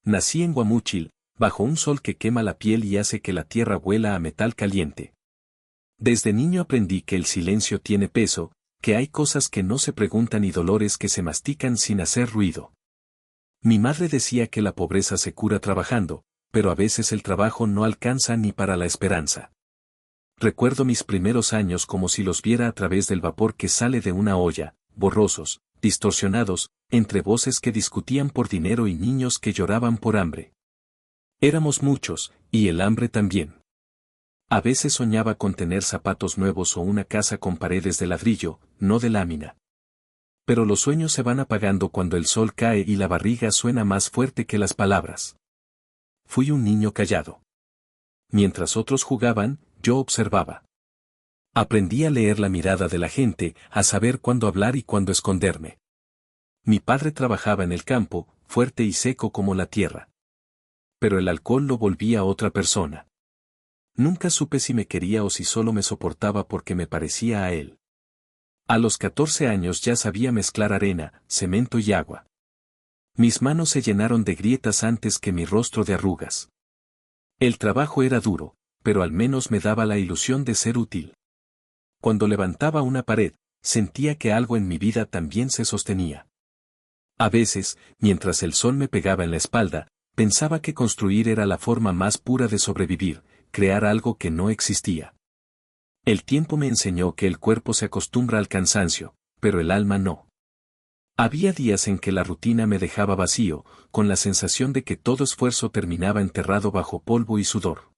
Nací en Guamúchil, bajo un sol que quema la piel y hace que la tierra huela a metal caliente. Desde niño aprendí que el silencio tiene peso, que hay cosas que no se preguntan y dolores que se mastican sin hacer ruido. Mi madre decía que la pobreza se cura trabajando, pero a veces el trabajo no alcanza ni para la esperanza. Recuerdo mis primeros años como si los viera a través del vapor que sale de una olla, borrosos, distorsionados, entre voces que discutían por dinero y niños que lloraban por hambre. Éramos muchos, y el hambre también. A veces soñaba con tener zapatos nuevos o una casa con paredes de ladrillo, no de lámina. Pero los sueños se van apagando cuando el sol cae y la barriga suena más fuerte que las palabras. Fui un niño callado. Mientras otros jugaban, yo observaba. Aprendí a leer la mirada de la gente, a saber cuándo hablar y cuándo esconderme. Mi padre trabajaba en el campo, fuerte y seco como la tierra. Pero el alcohol lo volvía otra persona. Nunca supe si me quería o si solo me soportaba porque me parecía a él. A los 14 años ya sabía mezclar arena, cemento y agua. Mis manos se llenaron de grietas antes que mi rostro de arrugas. El trabajo era duro, pero al menos me daba la ilusión de ser útil. Cuando levantaba una pared, sentía que algo en mi vida también se sostenía. A veces, mientras el sol me pegaba en la espalda, pensaba que construir era la forma más pura de sobrevivir, crear algo que no existía. El tiempo me enseñó que el cuerpo se acostumbra al cansancio, pero el alma no. Había días en que la rutina me dejaba vacío, con la sensación de que todo esfuerzo terminaba enterrado bajo polvo y sudor.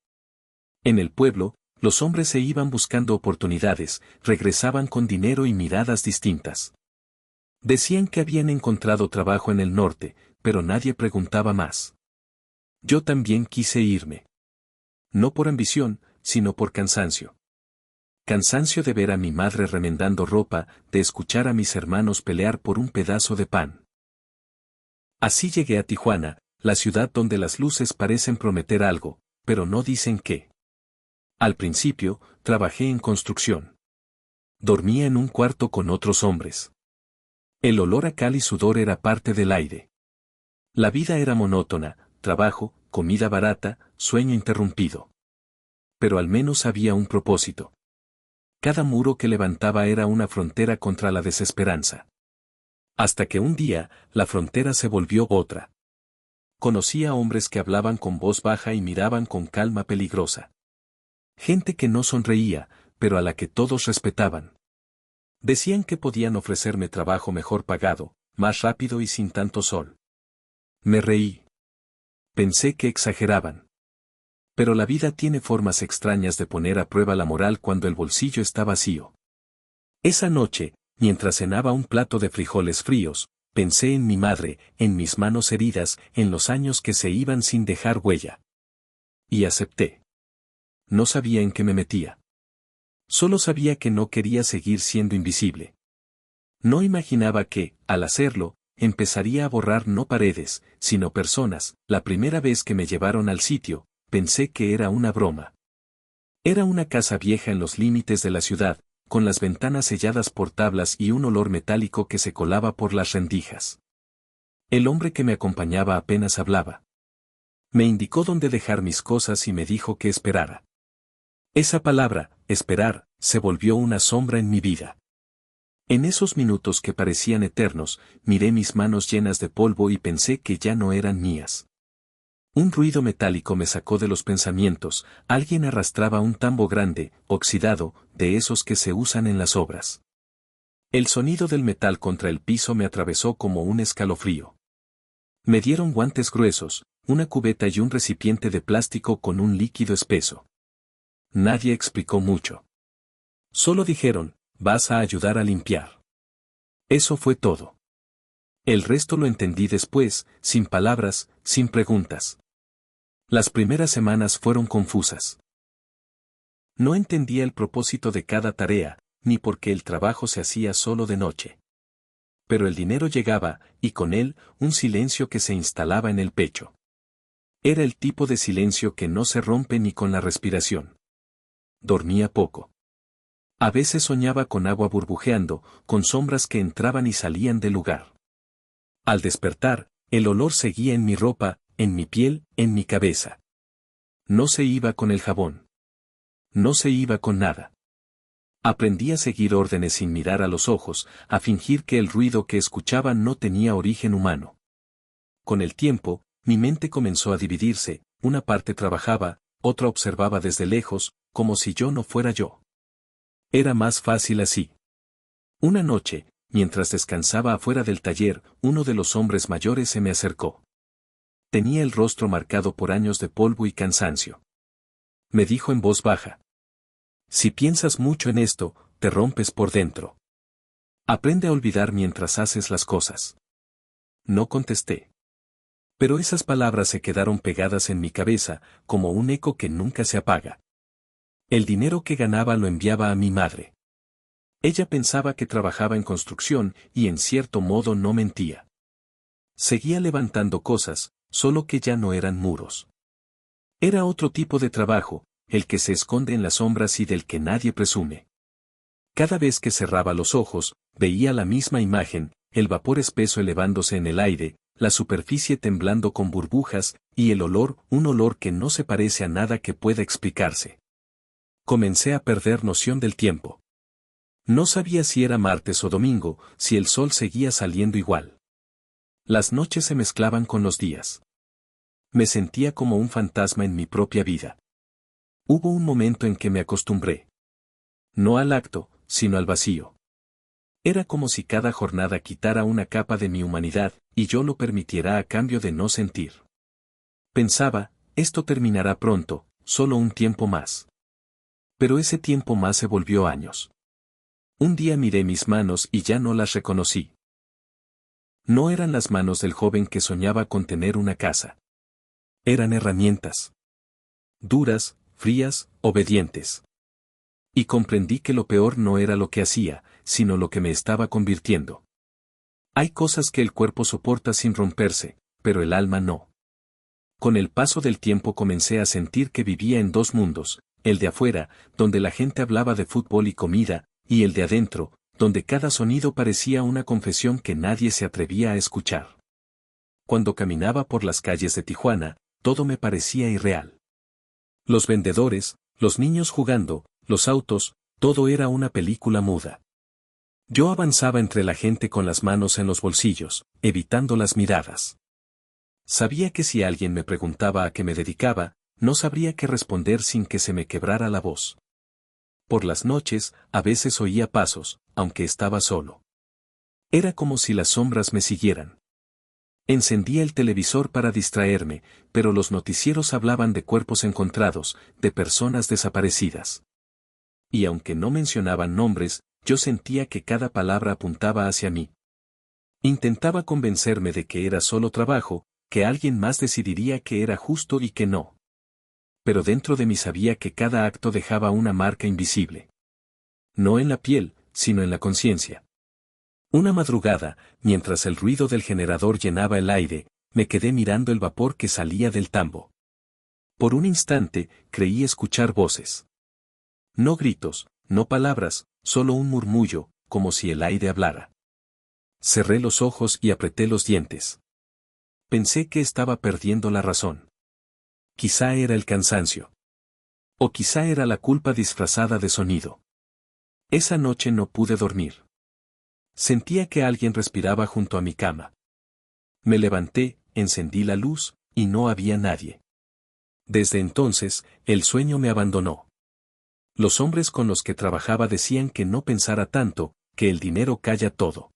En el pueblo, los hombres se iban buscando oportunidades, regresaban con dinero y miradas distintas. Decían que habían encontrado trabajo en el norte, pero nadie preguntaba más. Yo también quise irme. No por ambición, sino por cansancio. Cansancio de ver a mi madre remendando ropa, de escuchar a mis hermanos pelear por un pedazo de pan. Así llegué a Tijuana, la ciudad donde las luces parecen prometer algo, pero no dicen qué. Al principio, trabajé en construcción. Dormía en un cuarto con otros hombres. El olor a cal y sudor era parte del aire. La vida era monótona, trabajo, comida barata, sueño interrumpido. Pero al menos había un propósito. Cada muro que levantaba era una frontera contra la desesperanza. Hasta que un día, la frontera se volvió otra. Conocí a hombres que hablaban con voz baja y miraban con calma peligrosa. Gente que no sonreía, pero a la que todos respetaban. Decían que podían ofrecerme trabajo mejor pagado, más rápido y sin tanto sol. Me reí. Pensé que exageraban. Pero la vida tiene formas extrañas de poner a prueba la moral cuando el bolsillo está vacío. Esa noche, mientras cenaba un plato de frijoles fríos, pensé en mi madre, en mis manos heridas, en los años que se iban sin dejar huella. Y acepté. No sabía en qué me metía. Solo sabía que no quería seguir siendo invisible. No imaginaba que, al hacerlo, empezaría a borrar no paredes, sino personas. La primera vez que me llevaron al sitio, pensé que era una broma. Era una casa vieja en los límites de la ciudad, con las ventanas selladas por tablas y un olor metálico que se colaba por las rendijas. El hombre que me acompañaba apenas hablaba. Me indicó dónde dejar mis cosas y me dijo que esperara. Esa palabra, esperar, se volvió una sombra en mi vida. En esos minutos que parecían eternos, miré mis manos llenas de polvo y pensé que ya no eran mías. Un ruido metálico me sacó de los pensamientos, alguien arrastraba un tambo grande, oxidado, de esos que se usan en las obras. El sonido del metal contra el piso me atravesó como un escalofrío. Me dieron guantes gruesos, una cubeta y un recipiente de plástico con un líquido espeso. Nadie explicó mucho. Solo dijeron, vas a ayudar a limpiar. Eso fue todo. El resto lo entendí después, sin palabras, sin preguntas. Las primeras semanas fueron confusas. No entendía el propósito de cada tarea, ni por qué el trabajo se hacía solo de noche. Pero el dinero llegaba, y con él, un silencio que se instalaba en el pecho. Era el tipo de silencio que no se rompe ni con la respiración. Dormía poco. A veces soñaba con agua burbujeando, con sombras que entraban y salían del lugar. Al despertar, el olor seguía en mi ropa, en mi piel, en mi cabeza. No se iba con el jabón. No se iba con nada. Aprendí a seguir órdenes sin mirar a los ojos, a fingir que el ruido que escuchaba no tenía origen humano. Con el tiempo, mi mente comenzó a dividirse, una parte trabajaba, otra observaba desde lejos, como si yo no fuera yo. Era más fácil así. Una noche, mientras descansaba afuera del taller, uno de los hombres mayores se me acercó. Tenía el rostro marcado por años de polvo y cansancio. Me dijo en voz baja: si piensas mucho en esto, te rompes por dentro. Aprende a olvidar mientras haces las cosas. No contesté. Pero esas palabras se quedaron pegadas en mi cabeza, como un eco que nunca se apaga. El dinero que ganaba lo enviaba a mi madre. Ella pensaba que trabajaba en construcción y en cierto modo no mentía. Seguía levantando cosas, solo que ya no eran muros. Era otro tipo de trabajo, el que se esconde en las sombras y del que nadie presume. Cada vez que cerraba los ojos, veía la misma imagen, el vapor espeso elevándose en el aire, la superficie temblando con burbujas, y el olor, un olor que no se parece a nada que pueda explicarse. Comencé a perder noción del tiempo. No sabía si era martes o domingo, si el sol seguía saliendo igual. Las noches se mezclaban con los días. Me sentía como un fantasma en mi propia vida. Hubo un momento en que me acostumbré. No al acto, sino al vacío. Era como si cada jornada quitara una capa de mi humanidad, y yo lo permitiera a cambio de no sentir. Pensaba, esto terminará pronto, solo un tiempo más. Pero ese tiempo más se volvió años. Un día miré mis manos y ya no las reconocí. No eran las manos del joven que soñaba con tener una casa. Eran herramientas. Duras, frías, obedientes. Y comprendí que lo peor no era lo que hacía, sino lo que me estaba convirtiendo. Hay cosas que el cuerpo soporta sin romperse, pero el alma no. Con el paso del tiempo comencé a sentir que vivía en dos mundos, el de afuera, donde la gente hablaba de fútbol y comida, y el de adentro, donde cada sonido parecía una confesión que nadie se atrevía a escuchar. Cuando caminaba por las calles de Tijuana, todo me parecía irreal. Los vendedores, los niños jugando, los autos, todo era una película muda. Yo avanzaba entre la gente con las manos en los bolsillos, evitando las miradas. Sabía que si alguien me preguntaba a qué me dedicaba, no sabría qué responder sin que se me quebrara la voz. Por las noches, a veces oía pasos, aunque estaba solo. Era como si las sombras me siguieran. Encendía el televisor para distraerme, pero los noticieros hablaban de cuerpos encontrados, de personas desaparecidas. Y aunque no mencionaban nombres, yo sentía que cada palabra apuntaba hacia mí. Intentaba convencerme de que era solo trabajo, que alguien más decidiría que era justo y que no. Pero dentro de mí sabía que cada acto dejaba una marca invisible. No en la piel, sino en la conciencia. Una madrugada, mientras el ruido del generador llenaba el aire, me quedé mirando el vapor que salía del tambo. Por un instante, creí escuchar voces. No gritos, no palabras, solo un murmullo, como si el aire hablara. Cerré los ojos y apreté los dientes. Pensé que estaba perdiendo la razón. Quizá era el cansancio. O quizá era la culpa disfrazada de sonido. Esa noche no pude dormir. Sentía que alguien respiraba junto a mi cama. Me levanté, encendí la luz, y no había nadie. Desde entonces, el sueño me abandonó. Los hombres con los que trabajaba decían que no pensara tanto, que el dinero calla todo.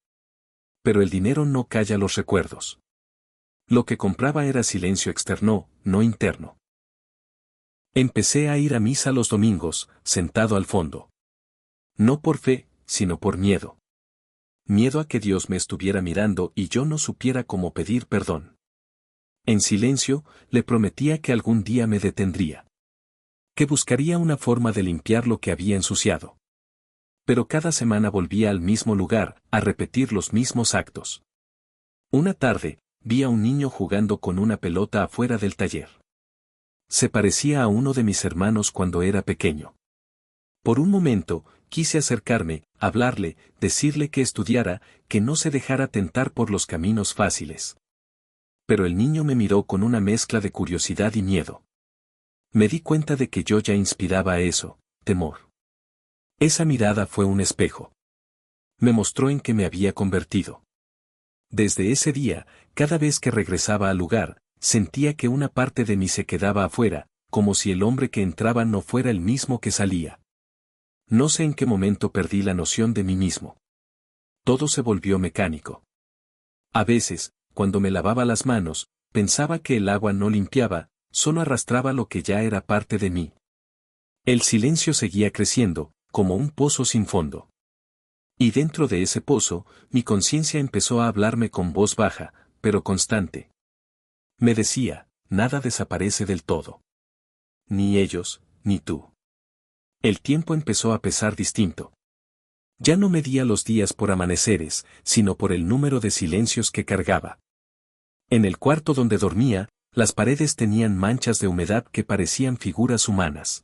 Pero el dinero no calla los recuerdos. Lo que compraba era silencio externo, no interno. Empecé a ir a misa los domingos, sentado al fondo. No por fe, sino por miedo. Miedo a que Dios me estuviera mirando y yo no supiera cómo pedir perdón. En silencio, le prometía que algún día me detendría. Que buscaría una forma de limpiar lo que había ensuciado. Pero cada semana volvía al mismo lugar, a repetir los mismos actos. Una tarde, vi a un niño jugando con una pelota afuera del taller. Se parecía a uno de mis hermanos cuando era pequeño. Por un momento, quise acercarme, hablarle, decirle que estudiara, que no se dejara tentar por los caminos fáciles. Pero el niño me miró con una mezcla de curiosidad y miedo. Me di cuenta de que yo ya inspiraba eso, temor. Esa mirada fue un espejo. Me mostró en qué me había convertido. Desde ese día, cada vez que regresaba al lugar, sentía que una parte de mí se quedaba afuera, como si el hombre que entraba no fuera el mismo que salía. No sé en qué momento perdí la noción de mí mismo. Todo se volvió mecánico. A veces, cuando me lavaba las manos, pensaba que el agua no limpiaba, solo arrastraba lo que ya era parte de mí. El silencio seguía creciendo, como un pozo sin fondo. Y dentro de ese pozo, mi conciencia empezó a hablarme con voz baja, pero constante. Me decía, nada desaparece del todo. Ni ellos, ni tú. El tiempo empezó a pesar distinto. Ya no medía los días por amaneceres, sino por el número de silencios que cargaba. En el cuarto donde dormía, las paredes tenían manchas de humedad que parecían figuras humanas.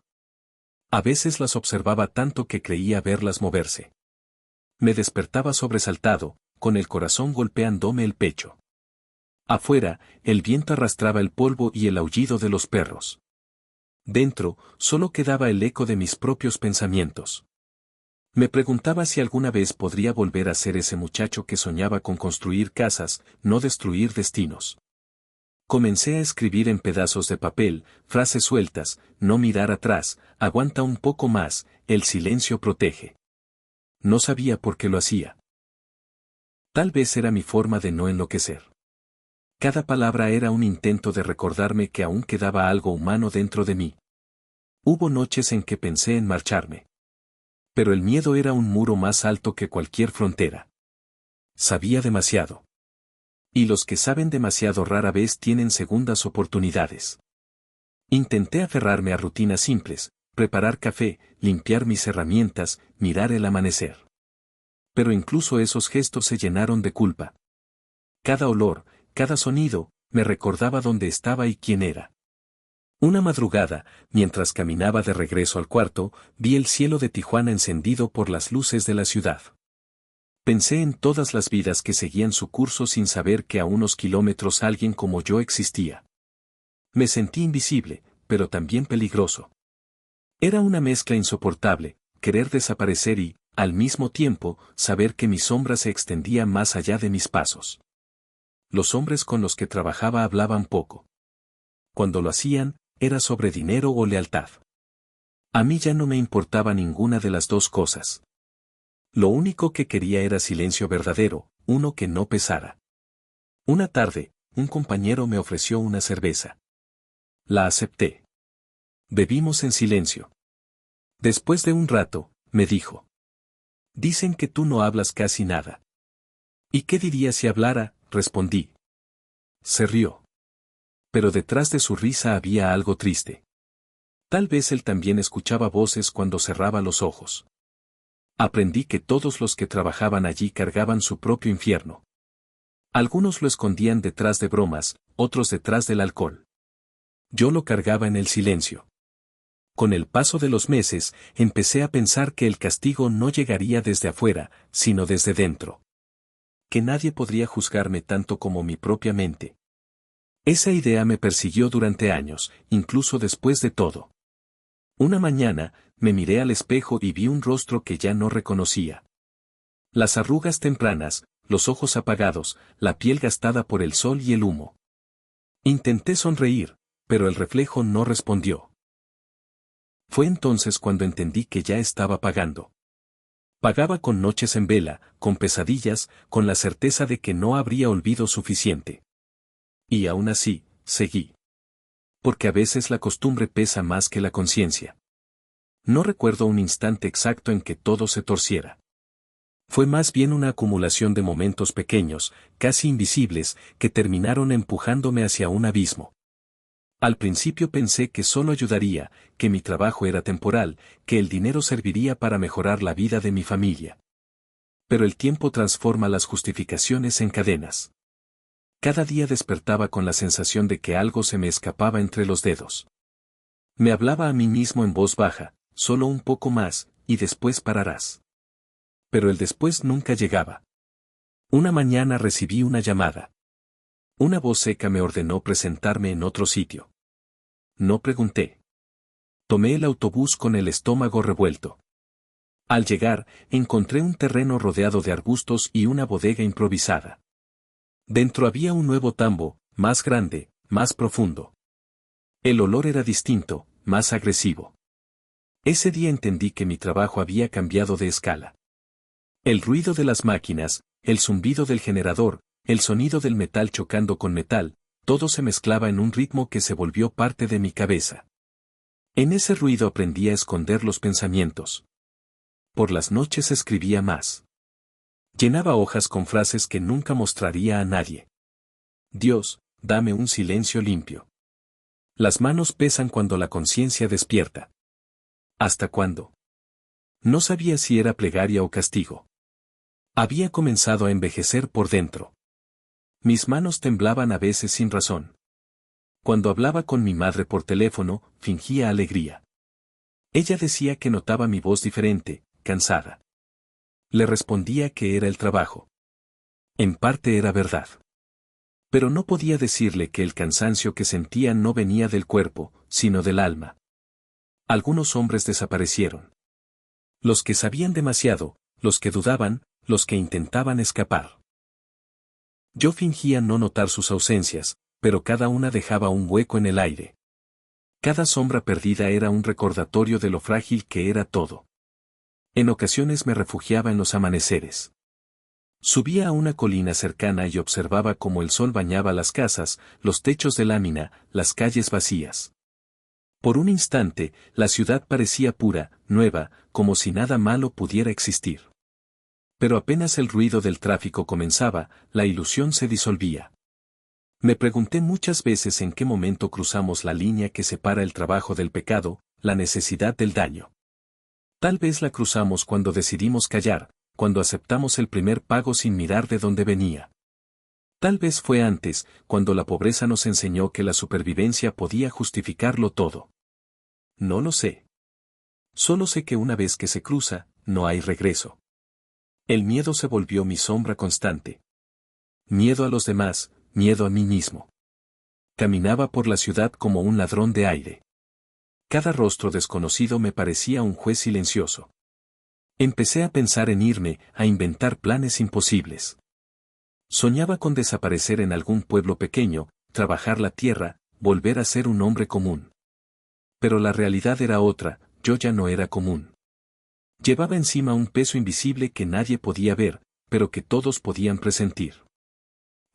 A veces las observaba tanto que creía verlas moverse. Me despertaba sobresaltado, con el corazón golpeándome el pecho. Afuera, el viento arrastraba el polvo y el aullido de los perros. Dentro, solo quedaba el eco de mis propios pensamientos. Me preguntaba si alguna vez podría volver a ser ese muchacho que soñaba con construir casas, no destruir destinos. Comencé a escribir en pedazos de papel, frases sueltas, no mirar atrás, aguanta un poco más, el silencio protege. No sabía por qué lo hacía. Tal vez era mi forma de no enloquecer. Cada palabra era un intento de recordarme que aún quedaba algo humano dentro de mí. Hubo noches en que pensé en marcharme. Pero el miedo era un muro más alto que cualquier frontera. Sabía demasiado. Y los que saben demasiado rara vez tienen segundas oportunidades. Intenté aferrarme a rutinas simples, preparar café, limpiar mis herramientas, mirar el amanecer. Pero incluso esos gestos se llenaron de culpa. Cada olor, cada sonido, me recordaba dónde estaba y quién era. Una madrugada, mientras caminaba de regreso al cuarto, vi el cielo de Tijuana encendido por las luces de la ciudad. Pensé en todas las vidas que seguían su curso sin saber que a unos kilómetros alguien como yo existía. Me sentí invisible, pero también peligroso. Era una mezcla insoportable, querer desaparecer y, al mismo tiempo, saber que mi sombra se extendía más allá de mis pasos. Los hombres con los que trabajaba hablaban poco. Cuando lo hacían, era sobre dinero o lealtad. A mí ya no me importaba ninguna de las dos cosas. Lo único que quería era silencio verdadero, uno que no pesara. Una tarde, un compañero me ofreció una cerveza. La acepté. Bebimos en silencio. Después de un rato, me dijo. Dicen que tú no hablas casi nada. ¿Y qué dirías si hablara? Respondí. Se rió. Pero detrás de su risa había algo triste. Tal vez él también escuchaba voces cuando cerraba los ojos. Aprendí que todos los que trabajaban allí cargaban su propio infierno. Algunos lo escondían detrás de bromas, otros detrás del alcohol. Yo lo cargaba en el silencio. Con el paso de los meses, empecé a pensar que el castigo no llegaría desde afuera, sino desde dentro. Que nadie podría juzgarme tanto como mi propia mente. Esa idea me persiguió durante años, incluso después de todo. Una mañana, me miré al espejo y vi un rostro que ya no reconocía. Las arrugas tempranas, los ojos apagados, la piel gastada por el sol y el humo. Intenté sonreír, pero el reflejo no respondió. Fue entonces cuando entendí que ya estaba pagando. Pagaba con noches en vela, con pesadillas, con la certeza de que no habría olvido suficiente. Y aún así, seguí. Porque a veces la costumbre pesa más que la conciencia. No recuerdo un instante exacto en que todo se torciera. Fue más bien una acumulación de momentos pequeños, casi invisibles, que terminaron empujándome hacia un abismo. Al principio pensé que solo ayudaría, que mi trabajo era temporal, que el dinero serviría para mejorar la vida de mi familia. Pero el tiempo transforma las justificaciones en cadenas. Cada día despertaba con la sensación de que algo se me escapaba entre los dedos. Me hablaba a mí mismo en voz baja, solo un poco más, y después pararás. Pero el después nunca llegaba. Una mañana recibí una llamada. Una voz seca me ordenó presentarme en otro sitio. No pregunté. Tomé el autobús con el estómago revuelto. Al llegar, encontré un terreno rodeado de arbustos y una bodega improvisada. Dentro había un nuevo tambo, más grande, más profundo. El olor era distinto, más agresivo. Ese día entendí que mi trabajo había cambiado de escala. El ruido de las máquinas, el zumbido del generador, el sonido del metal chocando con metal, todo se mezclaba en un ritmo que se volvió parte de mi cabeza. En ese ruido aprendí a esconder los pensamientos. Por las noches escribía más. Llenaba hojas con frases que nunca mostraría a nadie. Dios, dame un silencio limpio. Las manos pesan cuando la conciencia despierta. ¿Hasta cuándo? No sabía si era plegaria o castigo. Había comenzado a envejecer por dentro. Mis manos temblaban a veces sin razón. Cuando hablaba con mi madre por teléfono, fingía alegría. Ella decía que notaba mi voz diferente, cansada. Le respondía que era el trabajo. En parte era verdad. Pero no podía decirle que el cansancio que sentía no venía del cuerpo, sino del alma. Algunos hombres desaparecieron. Los que sabían demasiado, los que dudaban, los que intentaban escapar. Yo fingía no notar sus ausencias, pero cada una dejaba un hueco en el aire. Cada sombra perdida era un recordatorio de lo frágil que era todo. En ocasiones me refugiaba en los amaneceres. Subía a una colina cercana y observaba cómo el sol bañaba las casas, los techos de lámina, las calles vacías. Por un instante, la ciudad parecía pura, nueva, como si nada malo pudiera existir. Pero apenas el ruido del tráfico comenzaba, la ilusión se disolvía. Me pregunté muchas veces en qué momento cruzamos la línea que separa el trabajo del pecado, la necesidad del daño. Tal vez la cruzamos cuando decidimos callar, cuando aceptamos el primer pago sin mirar de dónde venía. Tal vez fue antes, cuando la pobreza nos enseñó que la supervivencia podía justificarlo todo. No lo sé. Solo sé que una vez que se cruza, no hay regreso. El miedo se volvió mi sombra constante. Miedo a los demás, miedo a mí mismo. Caminaba por la ciudad como un ladrón de aire. Cada rostro desconocido me parecía un juez silencioso. Empecé a pensar en irme, a inventar planes imposibles. Soñaba con desaparecer en algún pueblo pequeño, trabajar la tierra, volver a ser un hombre común. Pero la realidad era otra, yo ya no era común. Llevaba encima un peso invisible que nadie podía ver, pero que todos podían presentir.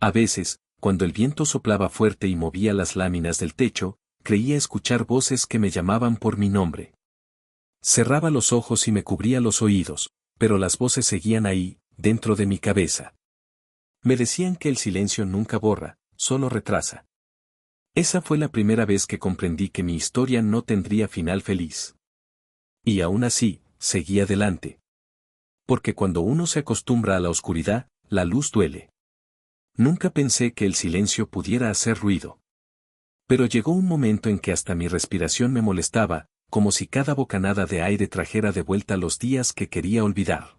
A veces, cuando el viento soplaba fuerte y movía las láminas del techo, creía escuchar voces que me llamaban por mi nombre. Cerraba los ojos y me cubría los oídos, pero las voces seguían ahí, dentro de mi cabeza. Me decían que el silencio nunca borra, solo retrasa. Esa fue la primera vez que comprendí que mi historia no tendría final feliz. Y aún así, seguí adelante. Porque cuando uno se acostumbra a la oscuridad, la luz duele. Nunca pensé que el silencio pudiera hacer ruido. Pero llegó un momento en que hasta mi respiración me molestaba, como si cada bocanada de aire trajera de vuelta los días que quería olvidar.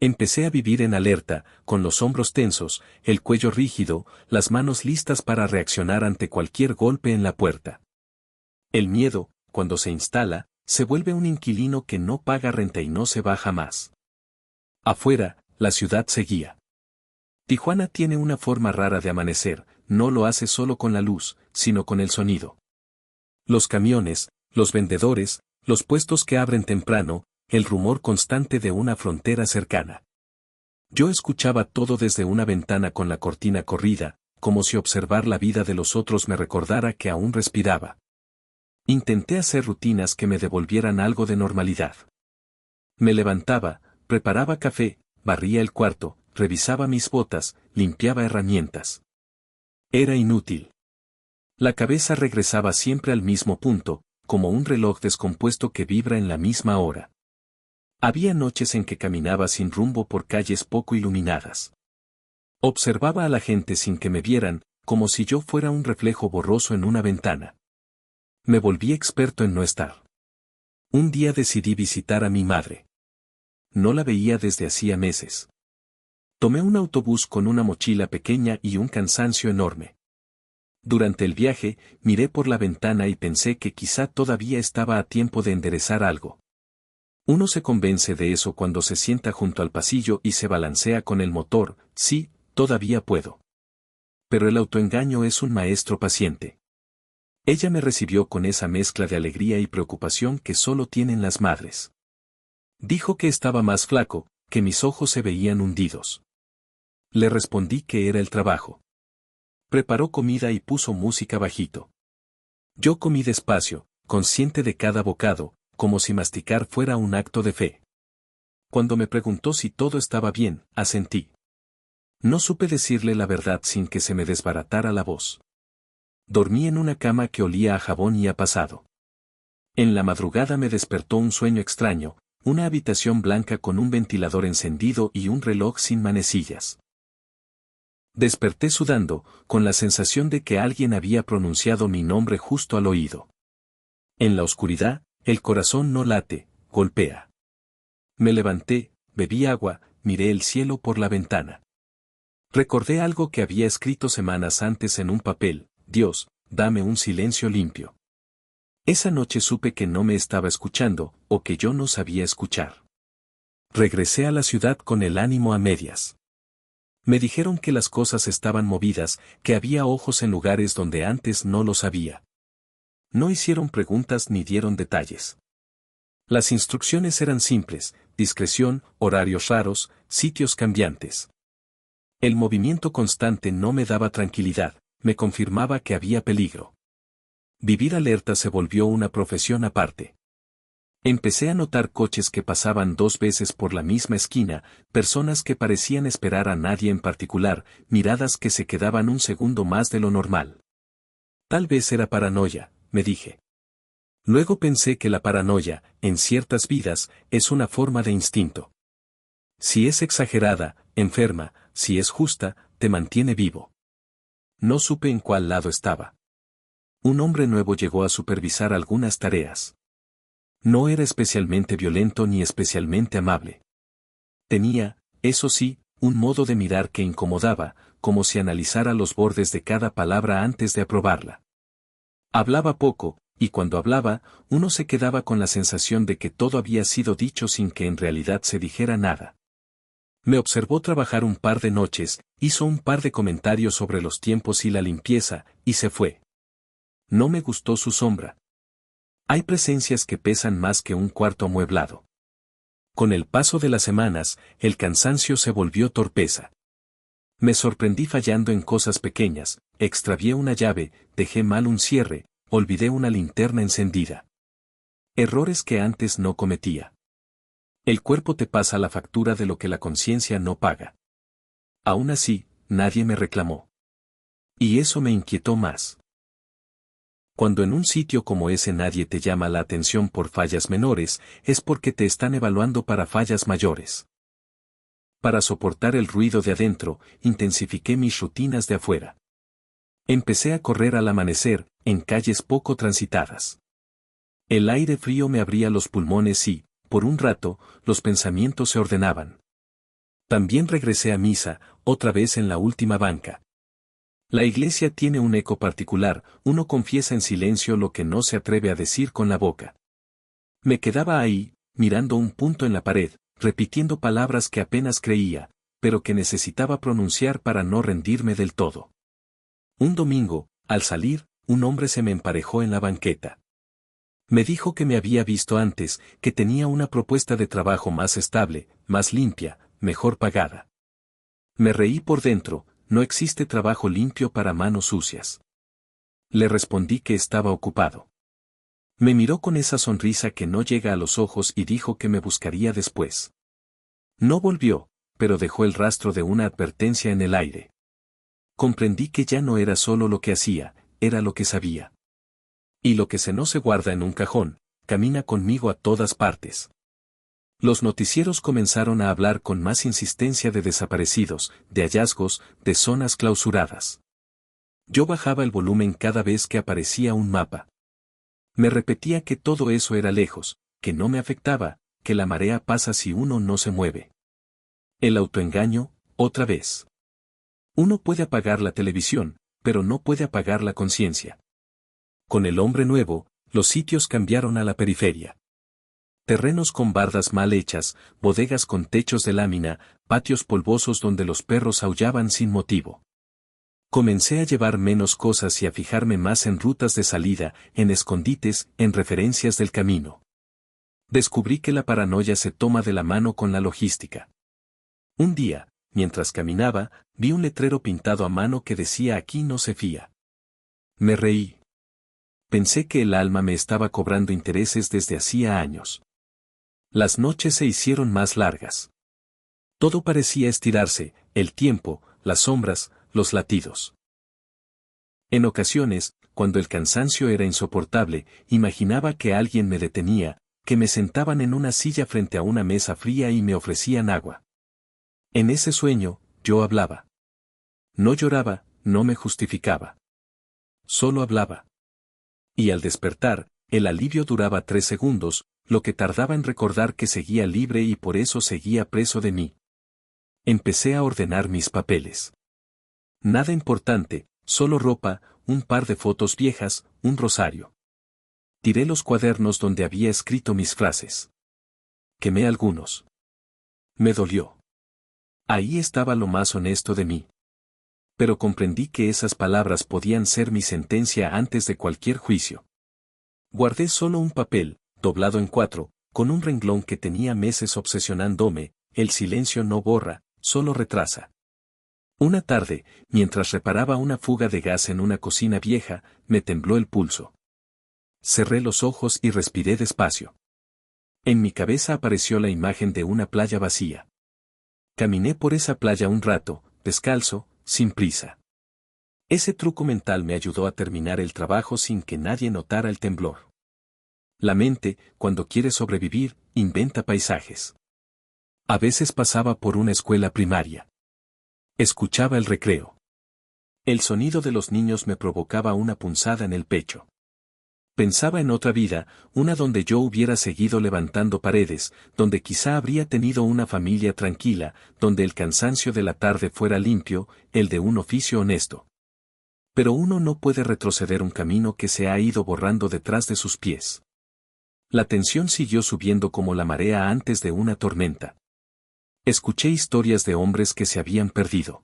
Empecé a vivir en alerta, con los hombros tensos, el cuello rígido, las manos listas para reaccionar ante cualquier golpe en la puerta. El miedo, cuando se instala, se vuelve un inquilino que no paga renta y no se va jamás. Afuera, la ciudad seguía. Tijuana tiene una forma rara de amanecer, no lo hace solo con la luz, sino con el sonido. Los camiones, los vendedores, los puestos que abren temprano, el rumor constante de una frontera cercana. Yo escuchaba todo desde una ventana con la cortina corrida, como si observar la vida de los otros me recordara que aún respiraba. Intenté hacer rutinas que me devolvieran algo de normalidad. Me levantaba, preparaba café, barría el cuarto, revisaba mis botas, limpiaba herramientas. Era inútil. La cabeza regresaba siempre al mismo punto, como un reloj descompuesto que vibra en la misma hora. Había noches en que caminaba sin rumbo por calles poco iluminadas. Observaba a la gente sin que me vieran, como si yo fuera un reflejo borroso en una ventana. Me volví experto en no estar. Un día decidí visitar a mi madre. No la veía desde hacía meses. Tomé un autobús con una mochila pequeña y un cansancio enorme. Durante el viaje, miré por la ventana y pensé que quizá todavía estaba a tiempo de enderezar algo. Uno se convence de eso cuando se sienta junto al pasillo y se balancea con el motor, sí, todavía puedo. Pero el autoengaño es un maestro paciente. Ella me recibió con esa mezcla de alegría y preocupación que solo tienen las madres. Dijo que estaba más flaco, que mis ojos se veían hundidos. Le respondí que era el trabajo. Preparó comida y puso música bajito. Yo comí despacio, consciente de cada bocado, como si masticar fuera un acto de fe. Cuando me preguntó si todo estaba bien, asentí. No supe decirle la verdad sin que se me desbaratara la voz. Dormí en una cama que olía a jabón y a pasado. En la madrugada me despertó un sueño extraño, una habitación blanca con un ventilador encendido y un reloj sin manecillas. Desperté sudando, con la sensación de que alguien había pronunciado mi nombre justo al oído. En la oscuridad, el corazón no late, golpea. Me levanté, bebí agua, miré el cielo por la ventana. Recordé algo que había escrito semanas antes en un papel: Dios, dame un silencio limpio. Esa noche supe que no me estaba escuchando, o que yo no sabía escuchar. Regresé a la ciudad con el ánimo a medias. Me dijeron que las cosas estaban movidas, que había ojos en lugares donde antes no los había. No hicieron preguntas ni dieron detalles. Las instrucciones eran simples: discreción, horarios raros, sitios cambiantes. El movimiento constante no me daba tranquilidad, me confirmaba que había peligro. Vivir alerta se volvió una profesión aparte. Empecé a notar coches que pasaban 2 veces por la misma esquina, personas que parecían esperar a nadie en particular, miradas que se quedaban un segundo más de lo normal. Tal vez era paranoia, me dije. Luego pensé que la paranoia, en ciertas vidas, es una forma de instinto. Si es exagerada, enferma; si es justa, te mantiene vivo. No supe en cuál lado estaba. Un hombre nuevo llegó a supervisar algunas tareas. No era especialmente violento ni especialmente amable. Tenía, eso sí, un modo de mirar que incomodaba, como si analizara los bordes de cada palabra antes de aprobarla. Hablaba poco, y cuando hablaba, uno se quedaba con la sensación de que todo había sido dicho sin que en realidad se dijera nada. Me observó trabajar un par de noches, hizo un par de comentarios sobre los tiempos y la limpieza, y se fue. No me gustó su sombra. Hay presencias que pesan más que un cuarto amueblado. Con el paso de las semanas, el cansancio se volvió torpeza. Me sorprendí fallando en cosas pequeñas: extravié una llave, dejé mal un cierre, olvidé una linterna encendida. Errores que antes no cometía. El cuerpo te pasa la factura de lo que la conciencia no paga. Aún así, nadie me reclamó. Y eso me inquietó más. Cuando en un sitio como ese nadie te llama la atención por fallas menores, es porque te están evaluando para fallas mayores. Para soportar el ruido de adentro, intensifiqué mis rutinas de afuera. Empecé a correr al amanecer, en calles poco transitadas. El aire frío me abría los pulmones y, por un rato, los pensamientos se ordenaban. También regresé a misa, otra vez en la última banca. La iglesia tiene un eco particular, uno confiesa en silencio lo que no se atreve a decir con la boca. Me quedaba ahí, mirando un punto en la pared, repitiendo palabras que apenas creía, pero que necesitaba pronunciar para no rendirme del todo. Un domingo, al salir, un hombre se me emparejó en la banqueta. Me dijo que me había visto antes, que tenía una propuesta de trabajo más estable, más limpia, mejor pagada. Me reí por dentro: no existe trabajo limpio para manos sucias. Le respondí que estaba ocupado. Me miró con esa sonrisa que no llega a los ojos y dijo que me buscaría después. No volvió, pero dejó el rastro de una advertencia en el aire. Comprendí que ya no era solo lo que hacía, era lo que sabía. Y lo que no se guarda en un cajón, camina conmigo a todas partes. Los noticieros comenzaron a hablar con más insistencia de desaparecidos, de hallazgos, de zonas clausuradas. Yo bajaba el volumen cada vez que aparecía un mapa. Me repetía que todo eso era lejos, que no me afectaba, que la marea pasa si uno no se mueve. El autoengaño, otra vez. Uno puede apagar la televisión, pero no puede apagar la conciencia. Con el hombre nuevo, los sitios cambiaron a la periferia. Terrenos con bardas mal hechas, bodegas con techos de lámina, patios polvosos donde los perros aullaban sin motivo. Comencé a llevar menos cosas y a fijarme más en rutas de salida, en escondites, en referencias del camino. Descubrí que la paranoia se toma de la mano con la logística. Un día, mientras caminaba, vi un letrero pintado a mano que decía "Aquí no se fía". Me reí. Pensé que el alma me estaba cobrando intereses desde hacía años. Las noches se hicieron más largas. Todo parecía estirarse, el tiempo, las sombras, los latidos. En ocasiones, cuando el cansancio era insoportable, imaginaba que alguien me detenía, que me sentaban en una silla frente a una mesa fría y me ofrecían agua. En ese sueño, yo hablaba. No lloraba, no me justificaba. Solo hablaba. Y al despertar, el alivio duraba 3 segundos, lo que tardaba en recordar que seguía libre y por eso seguía preso de mí. Empecé a ordenar mis papeles. Nada importante, solo ropa, un par de fotos viejas, un rosario. Tiré los cuadernos donde había escrito mis frases. Quemé algunos. Me dolió. Ahí estaba lo más honesto de mí. Pero comprendí que esas palabras podían ser mi sentencia antes de cualquier juicio. Guardé solo un papel, doblado en 4, con un renglón que tenía meses obsesionándome: el silencio no borra, solo retrasa. Una tarde, mientras reparaba una fuga de gas en una cocina vieja, me tembló el pulso. Cerré los ojos y respiré despacio. En mi cabeza apareció la imagen de una playa vacía. Caminé por esa playa un rato, descalzo, sin prisa. Ese truco mental me ayudó a terminar el trabajo sin que nadie notara el temblor. La mente, cuando quiere sobrevivir, inventa paisajes. A veces pasaba por una escuela primaria. Escuchaba el recreo. El sonido de los niños me provocaba una punzada en el pecho. Pensaba en otra vida, una donde yo hubiera seguido levantando paredes, donde quizá habría tenido una familia tranquila, donde el cansancio de la tarde fuera limpio, el de un oficio honesto. Pero uno no puede retroceder un camino que se ha ido borrando detrás de sus pies. La tensión siguió subiendo como la marea antes de una tormenta. Escuché historias de hombres que se habían perdido.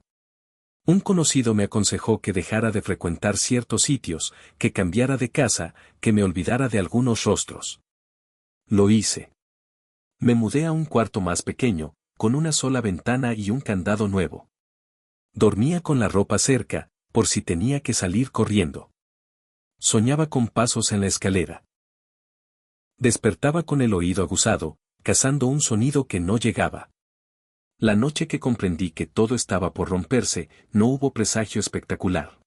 Un conocido me aconsejó que dejara de frecuentar ciertos sitios, que cambiara de casa, que me olvidara de algunos rostros. Lo hice. Me mudé a un cuarto más pequeño, con una sola ventana y un candado nuevo. Dormía con la ropa cerca, por si tenía que salir corriendo. Soñaba con pasos en la escalera. Despertaba con el oído aguzado, cazando un sonido que no llegaba. La noche que comprendí que todo estaba por romperse, no hubo presagio espectacular.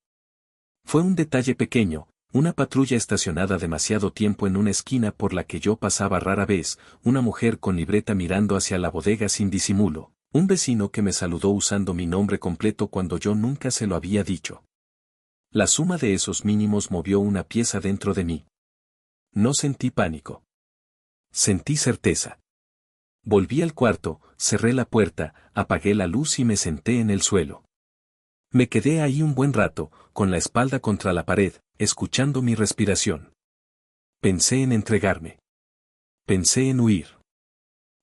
Fue un detalle pequeño, una patrulla estacionada demasiado tiempo en una esquina por la que yo pasaba rara vez, una mujer con libreta mirando hacia la bodega sin disimulo, un vecino que me saludó usando mi nombre completo cuando yo nunca se lo había dicho. La suma de esos mínimos movió una pieza dentro de mí. No sentí pánico. Sentí certeza. Volví al cuarto, cerré la puerta, apagué la luz y me senté en el suelo. Me quedé ahí un buen rato, con la espalda contra la pared, escuchando mi respiración. Pensé en entregarme. Pensé en huir.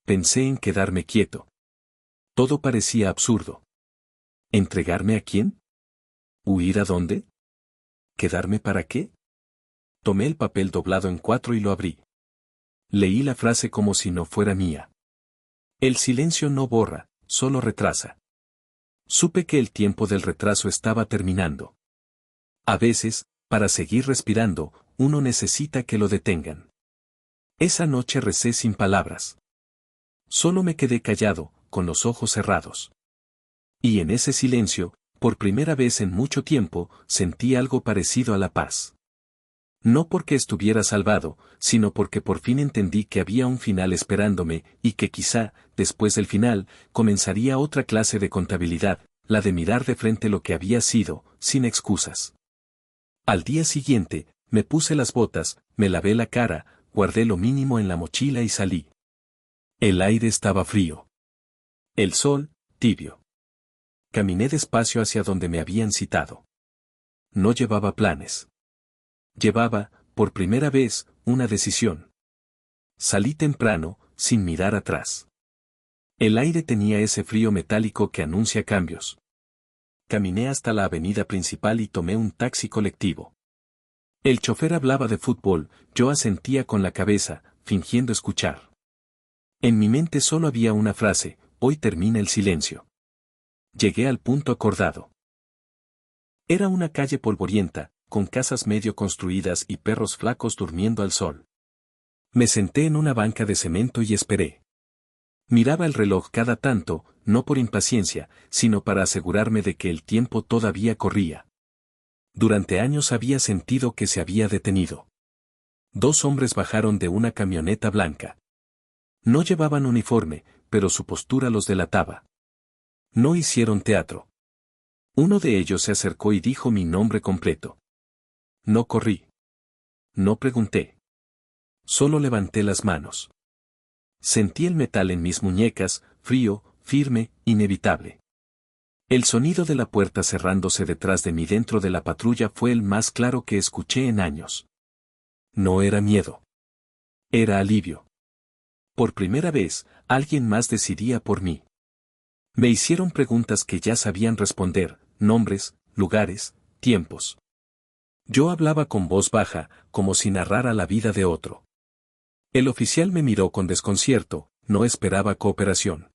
Pensé en quedarme quieto. Todo parecía absurdo. ¿Entregarme a quién? ¿Huir a dónde? ¿Quedarme para qué? Tomé el papel doblado en 4 y lo abrí. Leí la frase como si no fuera mía. El silencio no borra, solo retrasa. Supe que el tiempo del retraso estaba terminando. A veces, para seguir respirando, uno necesita que lo detengan. Esa noche recé sin palabras. Solo me quedé callado, con los ojos cerrados. Y en ese silencio, por primera vez en mucho tiempo, sentí algo parecido a la paz. No porque estuviera salvado, sino porque por fin entendí que había un final esperándome, y que quizá, después del final, comenzaría otra clase de contabilidad, la de mirar de frente lo que había sido, sin excusas. Al día siguiente, me puse las botas, me lavé la cara, guardé lo mínimo en la mochila y salí. El aire estaba frío. El sol, tibio. Caminé despacio hacia donde me habían citado. No llevaba planes. Llevaba, por primera vez, una decisión. Salí temprano, sin mirar atrás. El aire tenía ese frío metálico que anuncia cambios. Caminé hasta la avenida principal y tomé un taxi colectivo. El chofer hablaba de fútbol, yo asentía con la cabeza, fingiendo escuchar. En mi mente solo había una frase: hoy termina el silencio. Llegué al punto acordado. Era una calle polvorienta, con casas medio construidas y perros flacos durmiendo al sol. Me senté en una banca de cemento y esperé. Miraba el reloj cada tanto, no por impaciencia, sino para asegurarme de que el tiempo todavía corría. Durante años había sentido que se había detenido. Dos hombres bajaron de una camioneta blanca. No llevaban uniforme, pero su postura los delataba. No hicieron teatro. Uno de ellos se acercó y dijo mi nombre completo. No corrí. No pregunté. Solo levanté las manos. Sentí el metal en mis muñecas, frío, firme, inevitable. El sonido de la puerta cerrándose detrás de mí dentro de la patrulla fue el más claro que escuché en años. No era miedo. Era alivio. Por primera vez, alguien más decidía por mí. Me hicieron preguntas que ya sabían responder: nombres, lugares, tiempos. Yo hablaba con voz baja, como si narrara la vida de otro. El oficial me miró con desconcierto, no esperaba cooperación.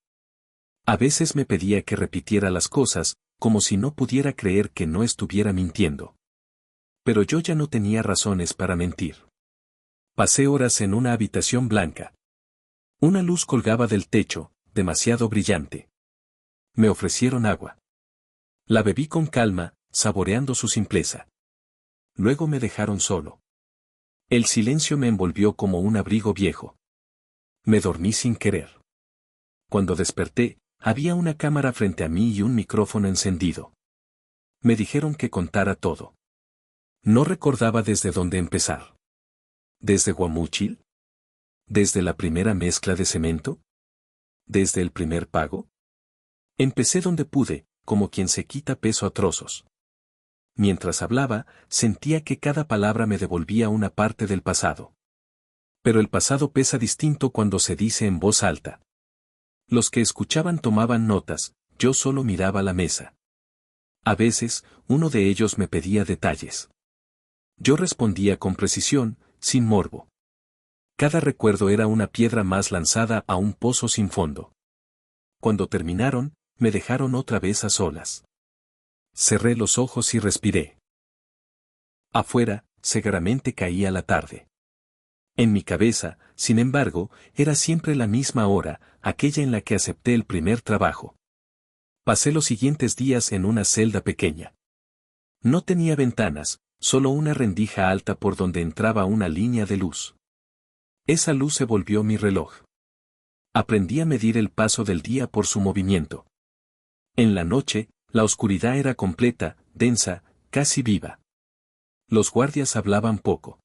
A veces me pedía que repitiera las cosas, como si no pudiera creer que no estuviera mintiendo. Pero yo ya no tenía razones para mentir. Pasé horas en una habitación blanca. Una luz colgaba del techo, demasiado brillante. Me ofrecieron agua. La bebí con calma, saboreando su simpleza. Luego me dejaron solo. El silencio me envolvió como un abrigo viejo. Me dormí sin querer. Cuando desperté, había una cámara frente a mí y un micrófono encendido. Me dijeron que contara todo. No recordaba desde dónde empezar. ¿Desde Guamúchil? ¿Desde la primera mezcla de cemento? ¿Desde el primer pago? Empecé donde pude, como quien se quita peso a trozos. Mientras hablaba, sentía que cada palabra me devolvía una parte del pasado. Pero el pasado pesa distinto cuando se dice en voz alta. Los que escuchaban tomaban notas, yo solo miraba la mesa. A veces, uno de ellos me pedía detalles. Yo respondía con precisión, sin morbo. Cada recuerdo era una piedra más lanzada a un pozo sin fondo. Cuando terminaron, me dejaron otra vez a solas. Cerré los ojos y respiré. Afuera, segaramente caía la tarde. En mi cabeza, sin embargo, era siempre la misma hora, aquella en la que acepté el primer trabajo. Pasé los siguientes días en una celda pequeña. No tenía ventanas, solo una rendija alta por donde entraba una línea de luz. Esa luz se volvió mi reloj. Aprendí a medir el paso del día por su movimiento. En la noche, la oscuridad era completa, densa, casi viva. Los guardias hablaban poco.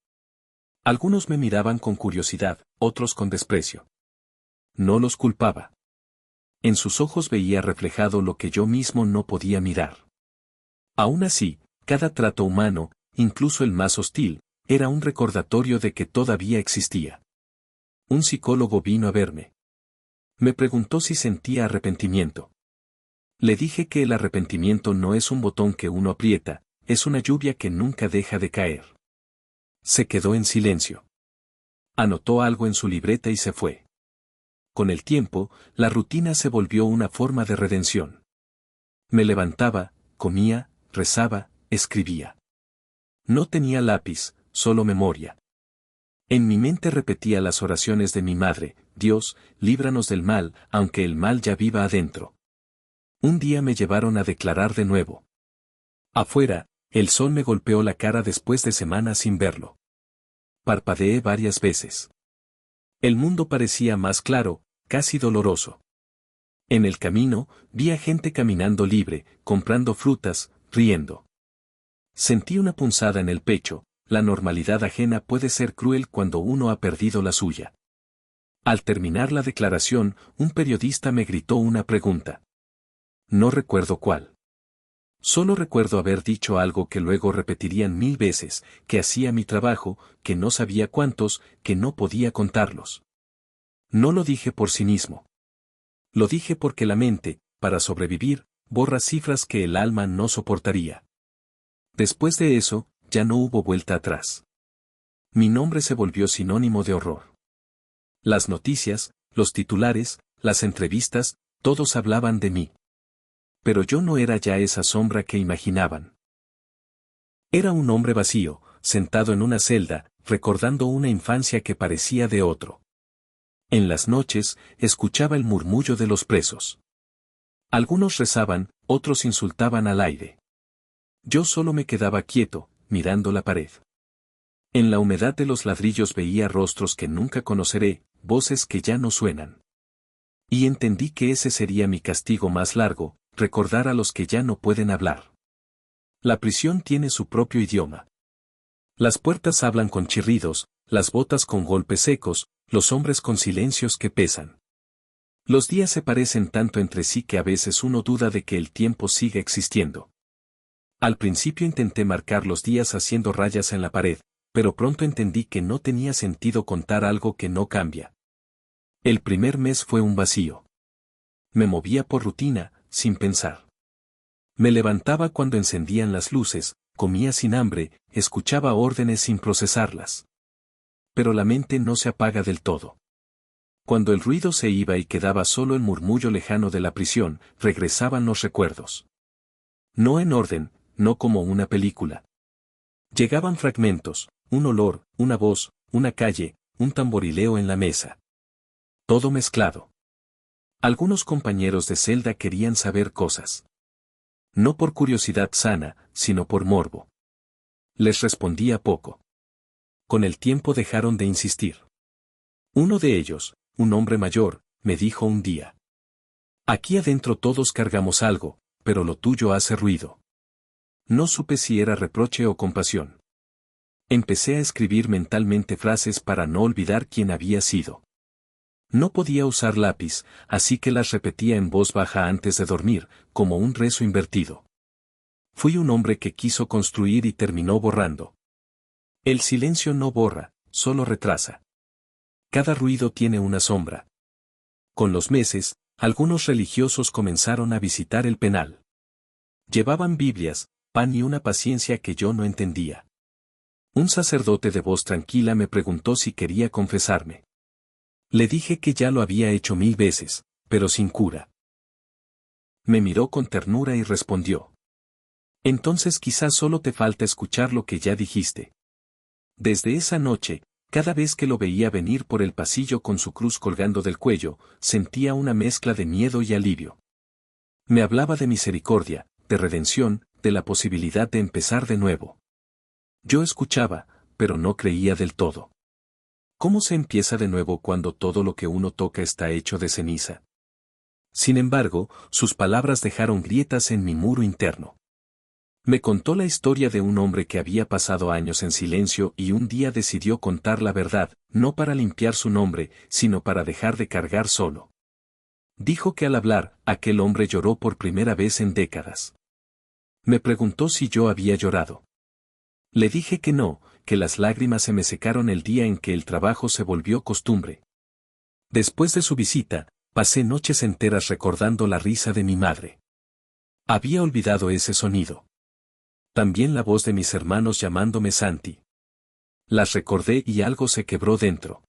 Algunos me miraban con curiosidad, otros con desprecio. No los culpaba. En sus ojos veía reflejado lo que yo mismo no podía mirar. Aún así, cada trato humano, incluso el más hostil, era un recordatorio de que todavía existía. Un psicólogo vino a verme. Me preguntó si sentía arrepentimiento. Le dije que el arrepentimiento no es un botón que uno aprieta, es una lluvia que nunca deja de caer. Se quedó en silencio. Anotó algo en su libreta y se fue. Con el tiempo, la rutina se volvió una forma de redención. Me levantaba, comía, rezaba, escribía. No tenía lápiz, solo memoria. En mi mente repetía las oraciones de mi madre: Dios, líbranos del mal, aunque el mal ya viva adentro. Un día me llevaron a declarar de nuevo. Afuera, el sol me golpeó la cara después de semanas sin verlo. Parpadeé varias veces. El mundo parecía más claro, casi doloroso. En el camino, vi a gente caminando libre, comprando frutas, riendo. Sentí una punzada en el pecho. La normalidad ajena puede ser cruel cuando uno ha perdido la suya. Al terminar la declaración, un periodista me gritó una pregunta. No recuerdo cuál. Solo recuerdo haber dicho algo que luego repetirían 1000 veces, que hacía mi trabajo, que no sabía cuántos, que no podía contarlos. No lo dije por cinismo. Lo dije porque la mente, para sobrevivir, borra cifras que el alma no soportaría. Después de eso, ya no hubo vuelta atrás. Mi nombre se volvió sinónimo de horror. Las noticias, los titulares, las entrevistas, todos hablaban de mí. Pero yo no era ya esa sombra que imaginaban. Era un hombre vacío, sentado en una celda, recordando una infancia que parecía de otro. En las noches, escuchaba el murmullo de los presos. Algunos rezaban, otros insultaban al aire. Yo solo me quedaba quieto, mirando la pared. En la humedad de los ladrillos veía rostros que nunca conoceré, voces que ya no suenan. Y entendí que ese sería mi castigo más largo, recordar a los que ya no pueden hablar. La prisión tiene su propio idioma. Las puertas hablan con chirridos, las botas con golpes secos, los hombres con silencios que pesan. Los días se parecen tanto entre sí que a veces uno duda de que el tiempo siga existiendo. Al principio intenté marcar los días haciendo rayas en la pared, pero pronto entendí que no tenía sentido contar algo que no cambia. El primer mes fue un vacío. Me movía por rutina, sin pensar. Me levantaba cuando encendían las luces, comía sin hambre, escuchaba órdenes sin procesarlas. Pero la mente no se apaga del todo. Cuando el ruido se iba y quedaba solo el murmullo lejano de la prisión, regresaban los recuerdos. No en orden, no como una película. Llegaban fragmentos, un olor, una voz, una calle, un tamborileo en la mesa. Todo mezclado. Algunos compañeros de celda querían saber cosas. No por curiosidad sana, sino por morbo. Les respondía poco. Con el tiempo dejaron de insistir. Uno de ellos, un hombre mayor, me dijo un día. Aquí adentro todos cargamos algo, pero lo tuyo hace ruido. No supe si era reproche o compasión. Empecé a escribir mentalmente frases para no olvidar quién había sido. No podía usar lápiz, así que las repetía en voz baja antes de dormir, como un rezo invertido. Fui un hombre que quiso construir y terminó borrando. El silencio no borra, solo retrasa. Cada ruido tiene una sombra. Con los meses, algunos religiosos comenzaron a visitar el penal. Llevaban Biblias, pan y una paciencia que yo no entendía. Un sacerdote de voz tranquila me preguntó si quería confesarme. Le dije que ya lo había hecho 1000 veces, pero sin cura. Me miró con ternura y respondió. Entonces quizás solo te falta escuchar lo que ya dijiste. Desde esa noche, cada vez que lo veía venir por el pasillo con su cruz colgando del cuello, sentía una mezcla de miedo y alivio. Me hablaba de misericordia, de redención, de la posibilidad de empezar de nuevo. Yo escuchaba, pero no creía del todo. ¿Cómo se empieza de nuevo cuando todo lo que uno toca está hecho de ceniza? Sin embargo, sus palabras dejaron grietas en mi muro interno. Me contó la historia de un hombre que había pasado años en silencio y un día decidió contar la verdad, no para limpiar su nombre, sino para dejar de cargar solo. Dijo que al hablar, aquel hombre lloró por primera vez en décadas. Me preguntó si yo había llorado. Le dije que no, que las lágrimas se me secaron el día en que el trabajo se volvió costumbre. Después de su visita, pasé noches enteras recordando la risa de mi madre. Había olvidado ese sonido. También la voz de mis hermanos llamándome Santi. Las recordé y algo se quebró dentro.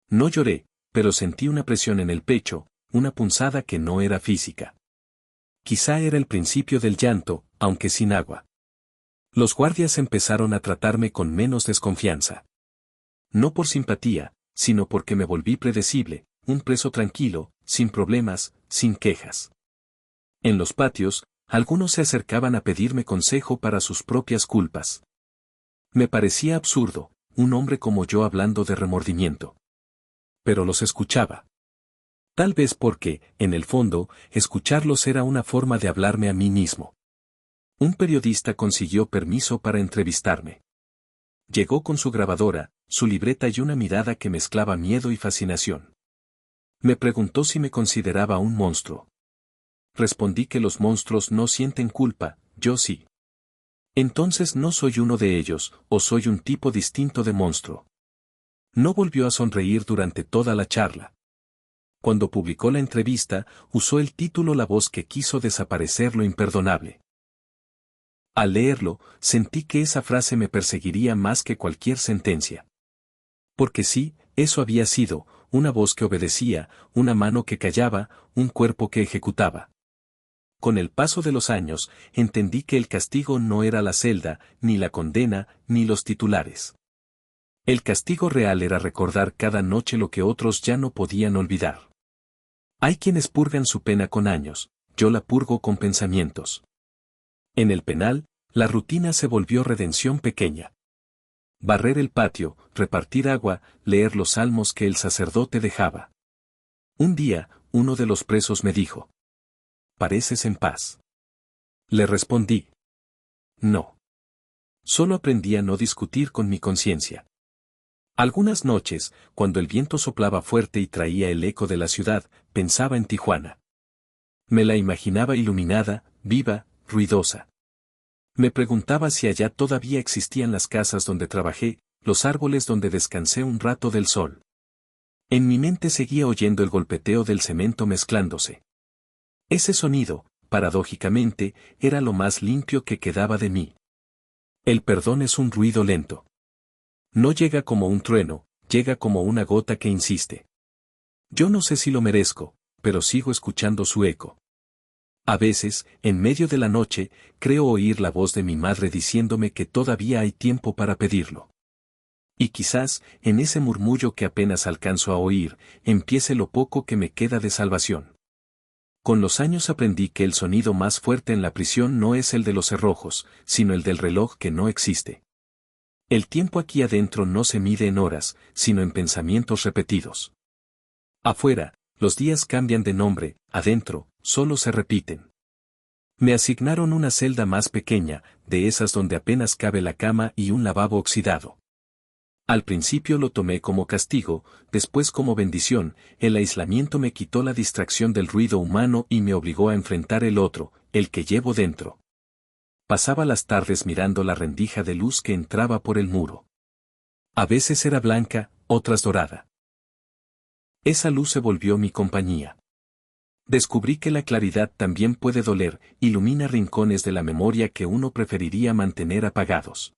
No lloré, pero sentí una presión en el pecho, una punzada que no era física. Quizá era el principio del llanto, aunque sin agua. Los guardias empezaron a tratarme con menos desconfianza. No por simpatía, sino porque me volví predecible, un preso tranquilo, sin problemas, sin quejas. En los patios, algunos se acercaban a pedirme consejo para sus propias culpas. Me parecía absurdo, un hombre como yo hablando de remordimiento. Pero los escuchaba. Tal vez porque, en el fondo, escucharlos era una forma de hablarme a mí mismo. Un periodista consiguió permiso para entrevistarme. Llegó con su grabadora, su libreta y una mirada que mezclaba miedo y fascinación. Me preguntó si me consideraba un monstruo. respondí que los monstruos no sienten culpa, yo sí. Entonces no soy uno de ellos, o soy un tipo distinto de monstruo. No volvió a sonreír durante toda la charla. Cuando publicó la entrevista, usó el título La voz que quiso desaparecer lo imperdonable. Al leerlo, sentí que esa frase me perseguiría más que cualquier sentencia. Porque sí, eso había sido, una voz que obedecía, una mano que callaba, un cuerpo que ejecutaba. Con el paso de los años, entendí que el castigo no era la celda, ni la condena, ni los titulares. El castigo real era recordar cada noche lo que otros ya no podían olvidar. Hay quienes purgan su pena con años, yo la purgo con pensamientos. En el penal, la rutina se volvió redención pequeña. Barrer el patio, repartir agua, leer los salmos que el sacerdote dejaba. Un día, uno de los presos me dijo: «¿Pareces en paz?». Le respondí: «No. Solo aprendí a no discutir con mi conciencia». Algunas noches, cuando el viento soplaba fuerte y traía el eco de la ciudad, pensaba en Tijuana. Me la imaginaba iluminada, viva, ruidosa. Me preguntaba si allá todavía existían las casas donde trabajé, los árboles donde descansé un rato del sol. En mi mente seguía oyendo el golpeteo del cemento mezclándose. Ese sonido, paradójicamente, era lo más limpio que quedaba de mí. El perdón es un ruido lento. No llega como un trueno, llega como una gota que insiste. Yo no sé si lo merezco, pero sigo escuchando su eco. A veces, en medio de la noche, creo oír la voz de mi madre diciéndome que todavía hay tiempo para pedirlo. Y quizás, en ese murmullo que apenas alcanzo a oír, empiece lo poco que me queda de salvación. Con los años aprendí que el sonido más fuerte en la prisión no es el de los cerrojos, sino el del reloj que no existe. El tiempo aquí adentro no se mide en horas, sino en pensamientos repetidos. Afuera, los días cambian de nombre, adentro, solo se repiten. Me asignaron una celda más pequeña, de esas donde apenas cabe la cama y un lavabo oxidado. Al principio lo tomé como castigo, después como bendición, el aislamiento me quitó la distracción del ruido humano y me obligó a enfrentar el otro, el que llevo dentro. Pasaba las tardes mirando la rendija de luz que entraba por el muro. A veces era blanca, otras dorada. Esa luz se volvió mi compañía. Descubrí que la claridad también puede doler, ilumina rincones de la memoria que uno preferiría mantener apagados.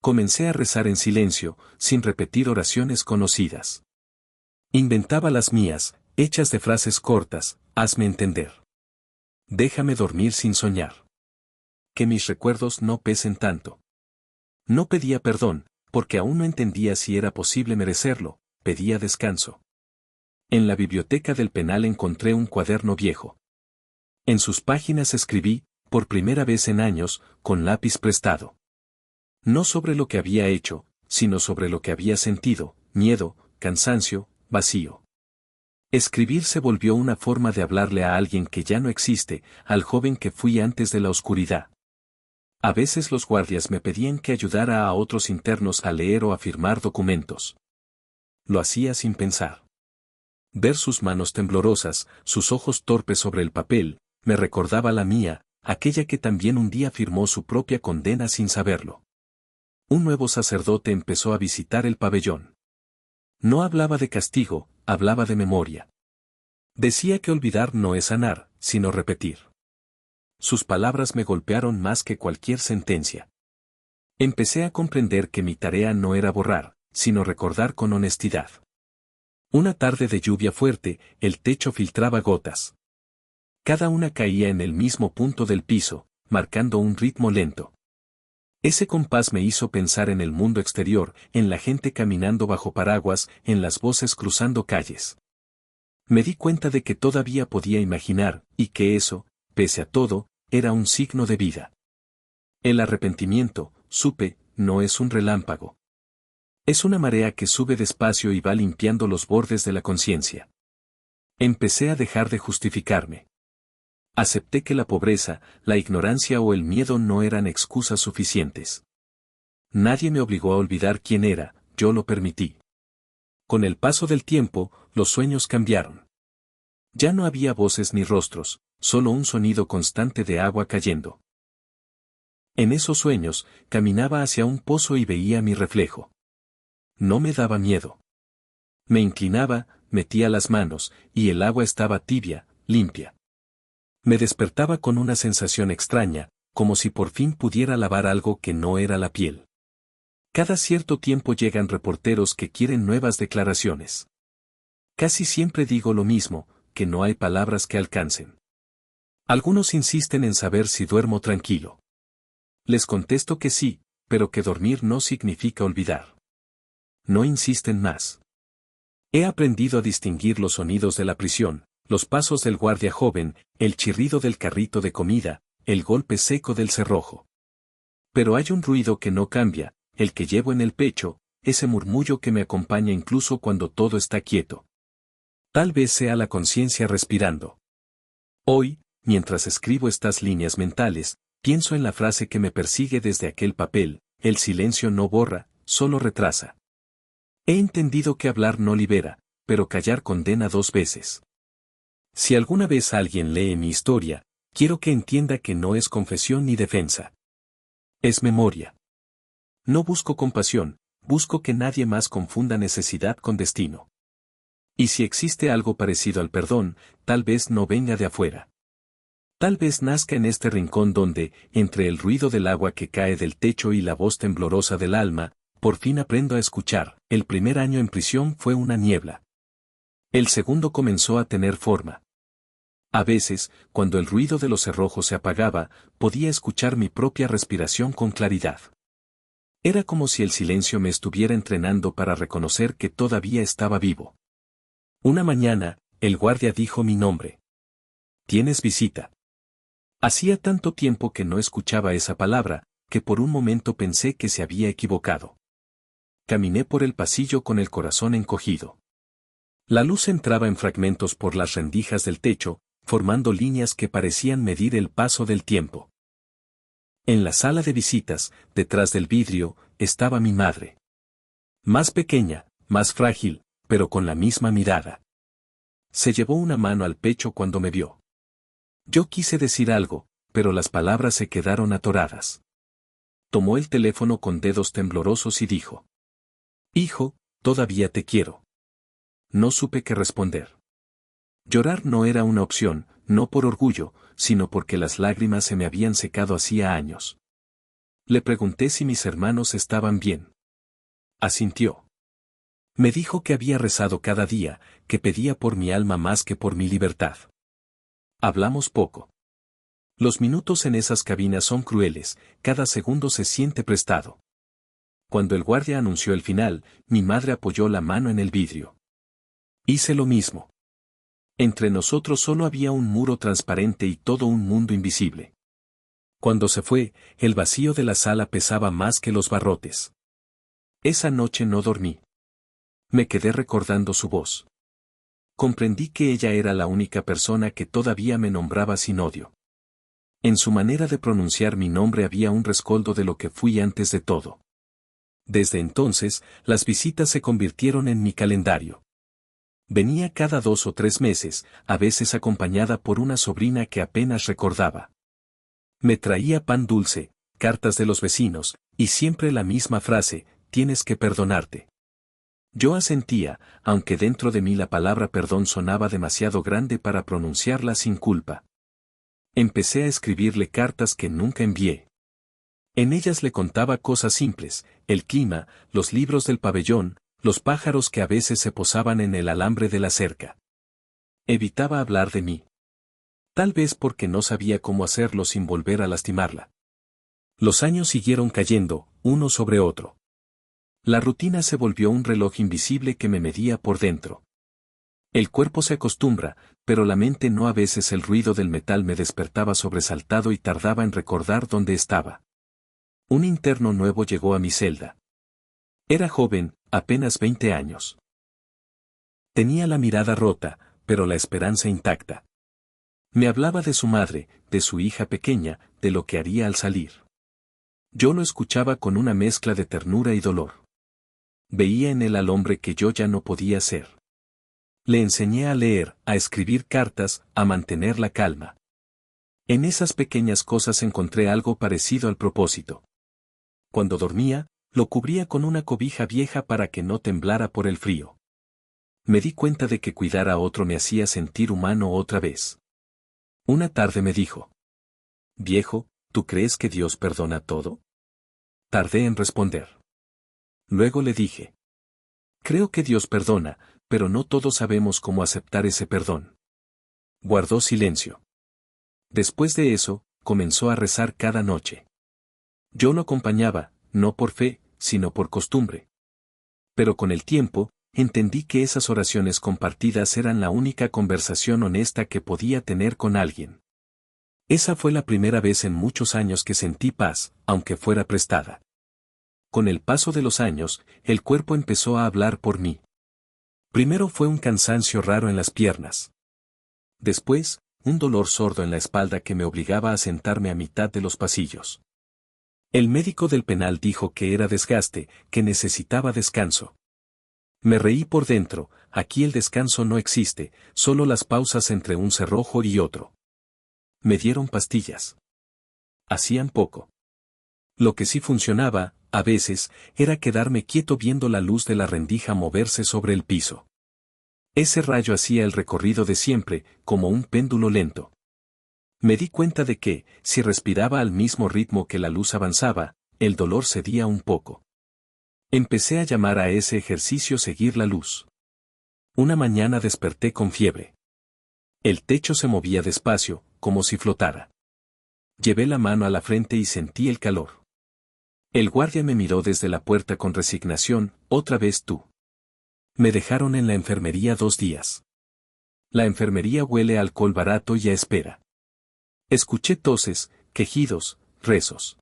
Comencé a rezar en silencio, sin repetir oraciones conocidas. Inventaba las mías, hechas de frases cortas: hazme entender. Déjame dormir sin soñar. Que mis recuerdos no pesen tanto. No pedía perdón, porque aún no entendía si era posible merecerlo, pedía descanso. En la biblioteca del penal encontré un cuaderno viejo. En sus páginas escribí, por primera vez en años, con lápiz prestado. No sobre lo que había hecho, sino sobre lo que había sentido: miedo, cansancio, vacío. Escribir se volvió una forma de hablarle a alguien que ya no existe, al joven que fui antes de la oscuridad. A veces los guardias me pedían que ayudara a otros internos a leer o a firmar documentos. Lo hacía sin pensar. Ver sus manos temblorosas, sus ojos torpes sobre el papel, me recordaba la mía, aquella que también un día firmó su propia condena sin saberlo. Un nuevo sacerdote empezó a visitar el pabellón. No hablaba de castigo, hablaba de memoria. Decía que olvidar no es sanar, sino repetir. Sus palabras me golpearon más que cualquier sentencia. Empecé a comprender que mi tarea no era borrar, sino recordar con honestidad. Una tarde de lluvia fuerte, el techo filtraba gotas. Cada una caía en el mismo punto del piso, marcando un ritmo lento. Ese compás me hizo pensar en el mundo exterior, en la gente caminando bajo paraguas, en las voces cruzando calles. Me di cuenta de que todavía podía imaginar, y que eso, pese a todo, era un signo de vida. El arrepentimiento, supe, no es un relámpago. Es una marea que sube despacio y va limpiando los bordes de la conciencia. Empecé a dejar de justificarme. Acepté que la pobreza, la ignorancia o el miedo no eran excusas suficientes. Nadie me obligó a olvidar quién era, yo lo permití. Con el paso del tiempo, los sueños cambiaron. Ya no había voces ni rostros, solo un sonido constante de agua cayendo. En esos sueños, caminaba hacia un pozo y veía mi reflejo. No me daba miedo. Me inclinaba, metía las manos, y el agua estaba tibia, limpia. Me despertaba con una sensación extraña, como si por fin pudiera lavar algo que no era la piel. Cada cierto tiempo llegan reporteros que quieren nuevas declaraciones. Casi siempre digo lo mismo, que no hay palabras que alcancen. Algunos insisten en saber si duermo tranquilo. Les contesto que sí, pero que dormir no significa olvidar. No insisten más. He aprendido a distinguir los sonidos de la prisión, los pasos del guardia joven, el chirrido del carrito de comida, el golpe seco del cerrojo. Pero hay un ruido que no cambia, el que llevo en el pecho, ese murmullo que me acompaña incluso cuando todo está quieto. Tal vez sea la conciencia respirando. Hoy, mientras escribo estas líneas mentales, pienso en la frase que me persigue desde aquel papel: el silencio no borra, solo retrasa. He entendido que hablar no libera, pero callar condena 2 veces. Si alguna vez alguien lee mi historia, quiero que entienda que no es confesión ni defensa. Es memoria. No busco compasión, busco que nadie más confunda necesidad con destino. Y si existe algo parecido al perdón, tal vez no venga de afuera. Tal vez nazca en este rincón donde, entre el ruido del agua que cae del techo y la voz temblorosa del alma, por fin aprendo a escuchar. El primer año en prisión fue una niebla. El segundo comenzó a tener forma. A veces, cuando el ruido de los cerrojos se apagaba, podía escuchar mi propia respiración con claridad. Era como si el silencio me estuviera entrenando para reconocer que todavía estaba vivo. Una mañana, el guardia dijo mi nombre. «Tienes visita». Hacía tanto tiempo que no escuchaba esa palabra, que por un momento pensé que se había equivocado. Caminé por el pasillo con el corazón encogido. La luz entraba en fragmentos por las rendijas del techo, formando líneas que parecían medir el paso del tiempo. En la sala de visitas, detrás del vidrio, estaba mi madre. Más pequeña, más frágil, pero con la misma mirada. Se llevó una mano al pecho cuando me vio. Yo quise decir algo, pero las palabras se quedaron atoradas. Tomó el teléfono con dedos temblorosos y dijo: «Hijo, todavía te quiero». No supe qué responder. Llorar no era una opción, no por orgullo, sino porque las lágrimas se me habían secado hacía años. Le pregunté si mis hermanos estaban bien. Asintió. Me dijo que había rezado cada día, que pedía por mi alma más que por mi libertad. Hablamos poco. Los minutos en esas cabinas son crueles, cada segundo se siente prestado. Cuando el guardia anunció el final, mi madre apoyó la mano en el vidrio. Hice lo mismo. Entre nosotros solo había un muro transparente y todo un mundo invisible. Cuando se fue, el vacío de la sala pesaba más que los barrotes. Esa noche no dormí. Me quedé recordando su voz. Comprendí que ella era la única persona que todavía me nombraba sin odio. En su manera de pronunciar mi nombre había un rescoldo de lo que fui antes de todo. Desde entonces, las visitas se convirtieron en mi calendario. Venía cada 2 o 3 meses, a veces acompañada por una sobrina que apenas recordaba. Me traía pan dulce, cartas de los vecinos, y siempre la misma frase: «Tienes que perdonarte». Yo asentía, aunque dentro de mí la palabra perdón sonaba demasiado grande para pronunciarla sin culpa. Empecé a escribirle cartas que nunca envié. En ellas le contaba cosas simples: el clima, los libros del pabellón, los pájaros que a veces se posaban en el alambre de la cerca. Evitaba hablar de mí. Tal vez porque no sabía cómo hacerlo sin volver a lastimarla. Los años siguieron cayendo, uno sobre otro. La rutina se volvió un reloj invisible que me medía por dentro. El cuerpo se acostumbra, pero la mente no. A veces el ruido del metal me despertaba sobresaltado y tardaba en recordar dónde estaba. Un interno nuevo llegó a mi celda. Era joven, apenas 20 años. Tenía la mirada rota, pero la esperanza intacta. Me hablaba de su madre, de su hija pequeña, de lo que haría al salir. Yo lo escuchaba con una mezcla de ternura y dolor. Veía en él al hombre que yo ya no podía ser. Le enseñé a leer, a escribir cartas, a mantener la calma. En esas pequeñas cosas encontré algo parecido al propósito. Cuando dormía, lo cubría con una cobija vieja para que no temblara por el frío. Me di cuenta de que cuidar a otro me hacía sentir humano otra vez. Una tarde me dijo: «Viejo, ¿tú crees que Dios perdona todo?». Tardé en responder. Luego le dije: «Creo que Dios perdona, pero no todos sabemos cómo aceptar ese perdón». Guardó silencio. Después de eso, comenzó a rezar cada noche. Yo lo acompañaba, no por fe, sino por costumbre. Pero con el tiempo, entendí que esas oraciones compartidas eran la única conversación honesta que podía tener con alguien. Esa fue la primera vez en muchos años que sentí paz, aunque fuera prestada. Con el paso de los años, el cuerpo empezó a hablar por mí. Primero fue un cansancio raro en las piernas. Después, un dolor sordo en la espalda que me obligaba a sentarme a mitad de los pasillos. El médico del penal dijo que era desgaste, que necesitaba descanso. Me reí por dentro, aquí el descanso no existe, solo las pausas entre un cerrojo y otro. Me dieron pastillas. Hacían poco. Lo que sí funcionaba, a veces, era quedarme quieto viendo la luz de la rendija moverse sobre el piso. Ese rayo hacía el recorrido de siempre, como un péndulo lento. Me di cuenta de que, si respiraba al mismo ritmo que la luz avanzaba, el dolor cedía un poco. Empecé a llamar a ese ejercicio seguir la luz. Una mañana desperté con fiebre. El techo se movía despacio, como si flotara. Llevé la mano a la frente y sentí el calor. El guardia me miró desde la puerta con resignación: «Otra vez tú». Me dejaron en la enfermería 2 días. La enfermería huele a alcohol barato y a espera. Escuché toses, quejidos, rezos.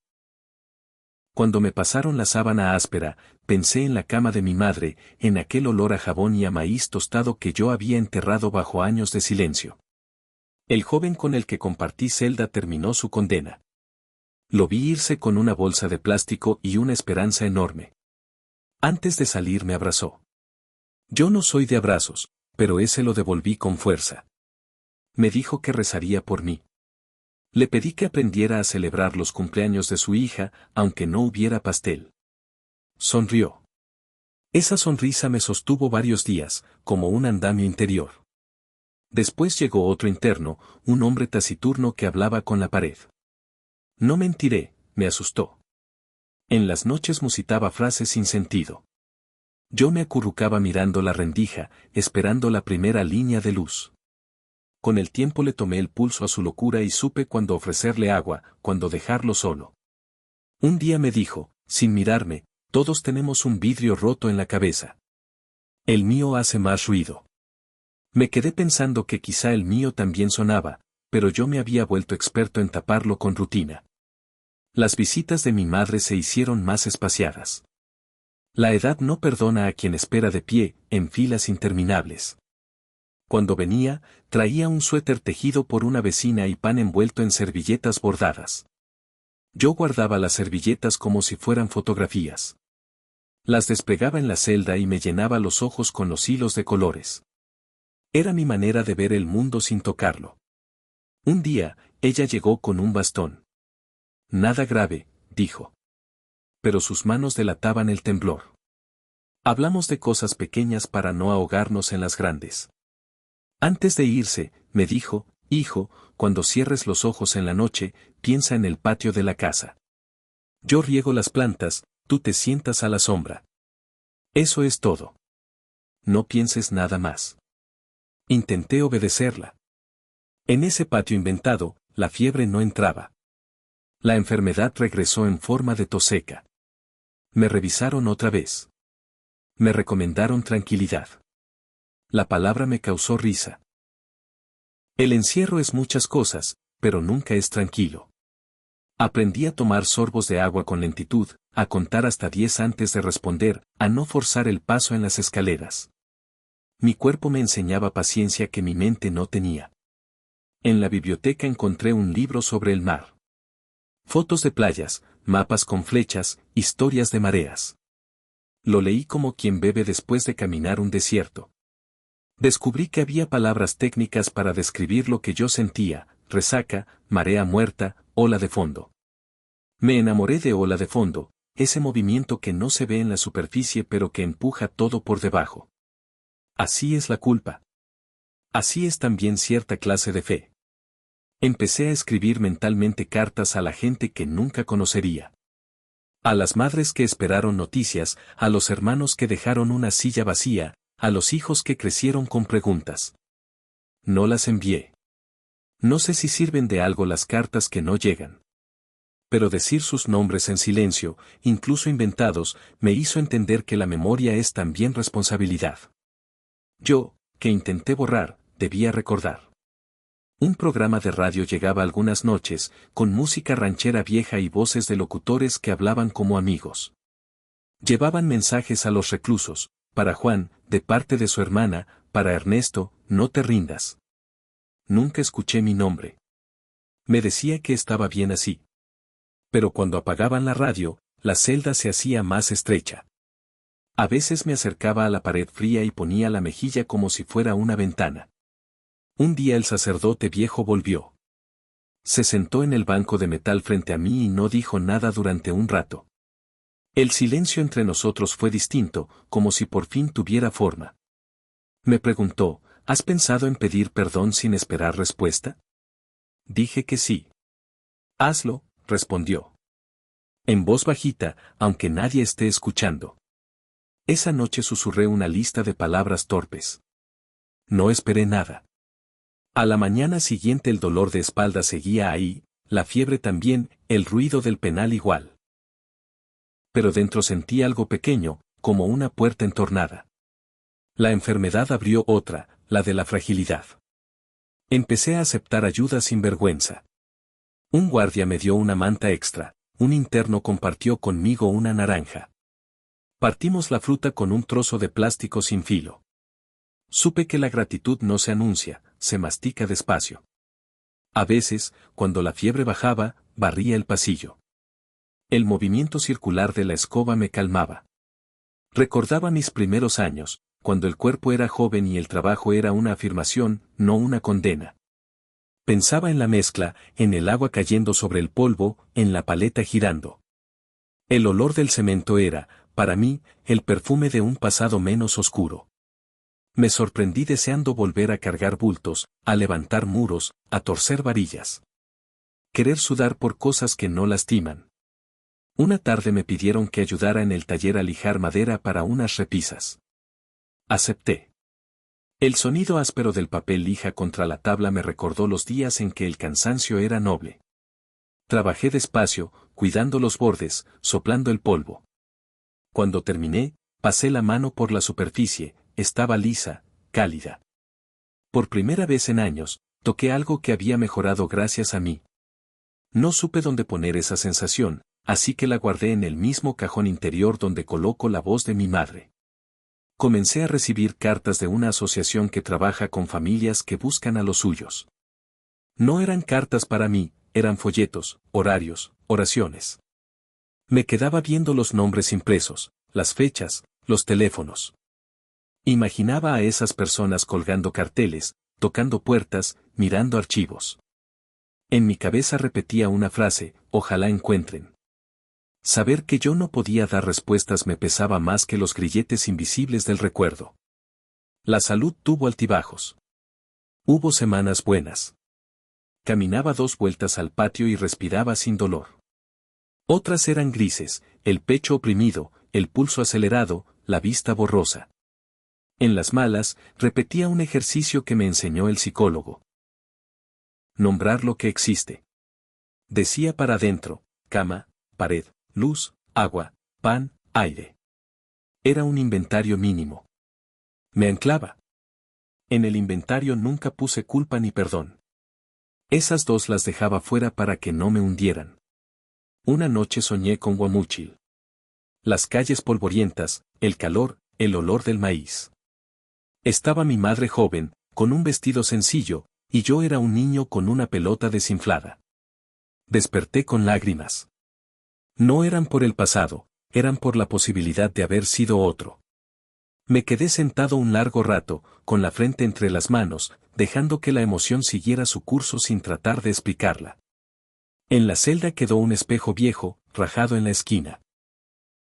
Cuando me pasaron la sábana áspera, pensé en la cama de mi madre, en aquel olor a jabón y a maíz tostado que yo había enterrado bajo años de silencio. El joven con el que compartí celda terminó su condena. Lo vi irse con una bolsa de plástico y una esperanza enorme. Antes de salir me abrazó. Yo no soy de abrazos, pero ese lo devolví con fuerza. Me dijo que rezaría por mí. Le pedí que aprendiera a celebrar los cumpleaños de su hija, aunque no hubiera pastel. Sonrió. Esa sonrisa me sostuvo varios días, como un andamio interior. Después llegó otro interno, un hombre taciturno que hablaba con la pared. No mentiré, me asustó. En las noches musitaba frases sin sentido. Yo me acurrucaba mirando la rendija, esperando la primera línea de luz. Con el tiempo le tomé el pulso a su locura y supe cuándo ofrecerle agua, cuándo dejarlo solo. Un día me dijo, sin mirarme: «Todos tenemos un vidrio roto en la cabeza. El mío hace más ruido». Me quedé pensando que quizá el mío también sonaba, pero yo me había vuelto experto en taparlo con rutina. Las visitas de mi madre se hicieron más espaciadas. La edad no perdona a quien espera de pie, en filas interminables. Cuando venía, traía un suéter tejido por una vecina y pan envuelto en servilletas bordadas. Yo guardaba las servilletas como si fueran fotografías. Las desplegaba en la celda y me llenaba los ojos con los hilos de colores. Era mi manera de ver el mundo sin tocarlo. Un día, ella llegó con un bastón. «Nada grave», dijo. Pero sus manos delataban el temblor. Hablamos de cosas pequeñas para no ahogarnos en las grandes. Antes de irse, me dijo: «Hijo, cuando cierres los ojos en la noche, piensa en el patio de la casa. Yo riego las plantas, tú te sientas a la sombra. Eso es todo. No pienses nada más». Intenté obedecerla. En ese patio inventado, la fiebre no entraba. La enfermedad regresó en forma de tos seca. Me revisaron otra vez. Me recomendaron tranquilidad. La palabra me causó risa. El encierro es muchas cosas, pero nunca es tranquilo. Aprendí a tomar sorbos de agua con lentitud, a contar hasta 10 antes de responder, a no forzar el paso en las escaleras. Mi cuerpo me enseñaba paciencia que mi mente no tenía. En la biblioteca encontré un libro sobre el mar. Fotos de playas, mapas con flechas, historias de mareas. Lo leí como quien bebe después de caminar un desierto. Descubrí que había palabras técnicas para describir lo que yo sentía: resaca, marea muerta, ola de fondo. Me enamoré de ola de fondo, ese movimiento que no se ve en la superficie pero que empuja todo por debajo. Así es la culpa. Así es también cierta clase de fe. Empecé a escribir mentalmente cartas a la gente que nunca conocería. A las madres que esperaron noticias, a los hermanos que dejaron una silla vacía, a los hijos que crecieron con preguntas. No las envié. No sé si sirven de algo las cartas que no llegan. Pero decir sus nombres en silencio, incluso inventados, me hizo entender que la memoria es también responsabilidad. Yo, que intenté borrar, debía recordar. Un programa de radio llegaba algunas noches, con música ranchera vieja y voces de locutores que hablaban como amigos. Llevaban mensajes a los reclusos: para Juan, de parte de su hermana; para Ernesto, no te rindas. Nunca escuché mi nombre. Me decía que estaba bien así. Pero cuando apagaban la radio, la celda se hacía más estrecha. A veces me acercaba a la pared fría y ponía la mejilla como si fuera una ventana. Un día el sacerdote viejo volvió. Se sentó en el banco de metal frente a mí y no dijo nada durante un rato. El silencio entre nosotros fue distinto, como si por fin tuviera forma. Me preguntó: ¿has pensado en pedir perdón sin esperar respuesta? Dije que sí. Hazlo, respondió. En voz bajita, aunque nadie esté escuchando. Esa noche susurré una lista de palabras torpes. No esperé nada. A la mañana siguiente el dolor de espalda seguía ahí, la fiebre también, el ruido del penal igual. Pero dentro sentí algo pequeño, como una puerta entornada. La enfermedad abrió otra, la de la fragilidad. Empecé a aceptar ayuda sin vergüenza. Un guardia me dio una manta extra, un interno compartió conmigo una naranja. Partimos la fruta con un trozo de plástico sin filo. Supe que la gratitud no se anuncia, se mastica despacio. A veces, cuando la fiebre bajaba, barría el pasillo. El movimiento circular de la escoba me calmaba. Recordaba mis primeros años, cuando el cuerpo era joven y el trabajo era una afirmación, no una condena. Pensaba en la mezcla, en el agua cayendo sobre el polvo, en la paleta girando. El olor del cemento era, para mí, el perfume de un pasado menos oscuro. Me sorprendí deseando volver a cargar bultos, a levantar muros, a torcer varillas. Querer sudar por cosas que no lastiman. Una tarde me pidieron que ayudara en el taller a lijar madera para unas repisas. Acepté. El sonido áspero del papel lija contra la tabla me recordó los días en que el cansancio era noble. Trabajé despacio, cuidando los bordes, soplando el polvo. Cuando terminé, pasé la mano por la superficie. Estaba lisa, cálida. Por primera vez en años, toqué algo que había mejorado gracias a mí. No supe dónde poner esa sensación, así que la guardé en el mismo cajón interior donde coloco la voz de mi madre. Comencé a recibir cartas de una asociación que trabaja con familias que buscan a los suyos. No eran cartas para mí, eran folletos, horarios, oraciones. Me quedaba viendo los nombres impresos, las fechas, los teléfonos. Imaginaba a esas personas colgando carteles, tocando puertas, mirando archivos. En mi cabeza repetía una frase: ojalá encuentren. Saber que yo no podía dar respuestas me pesaba más que los grilletes invisibles del recuerdo. La salud tuvo altibajos. Hubo semanas buenas. Caminaba 2 vueltas al patio y respiraba sin dolor. Otras eran grises, el pecho oprimido, el pulso acelerado, la vista borrosa. En las malas, repetía un ejercicio que me enseñó el psicólogo. Nombrar lo que existe. Decía para adentro: cama, pared, luz, agua, pan, aire. Era un inventario mínimo. Me anclaba. En el inventario nunca puse culpa ni perdón. Esas dos las dejaba fuera para que no me hundieran. Una noche soñé con Guamúchil. Las calles polvorientas, el calor, el olor del maíz. Estaba mi madre joven, con un vestido sencillo, y yo era un niño con una pelota desinflada. Desperté con lágrimas. No eran por el pasado, eran por la posibilidad de haber sido otro. Me quedé sentado un largo rato, con la frente entre las manos, dejando que la emoción siguiera su curso sin tratar de explicarla. En la celda quedó un espejo viejo, rajado en la esquina.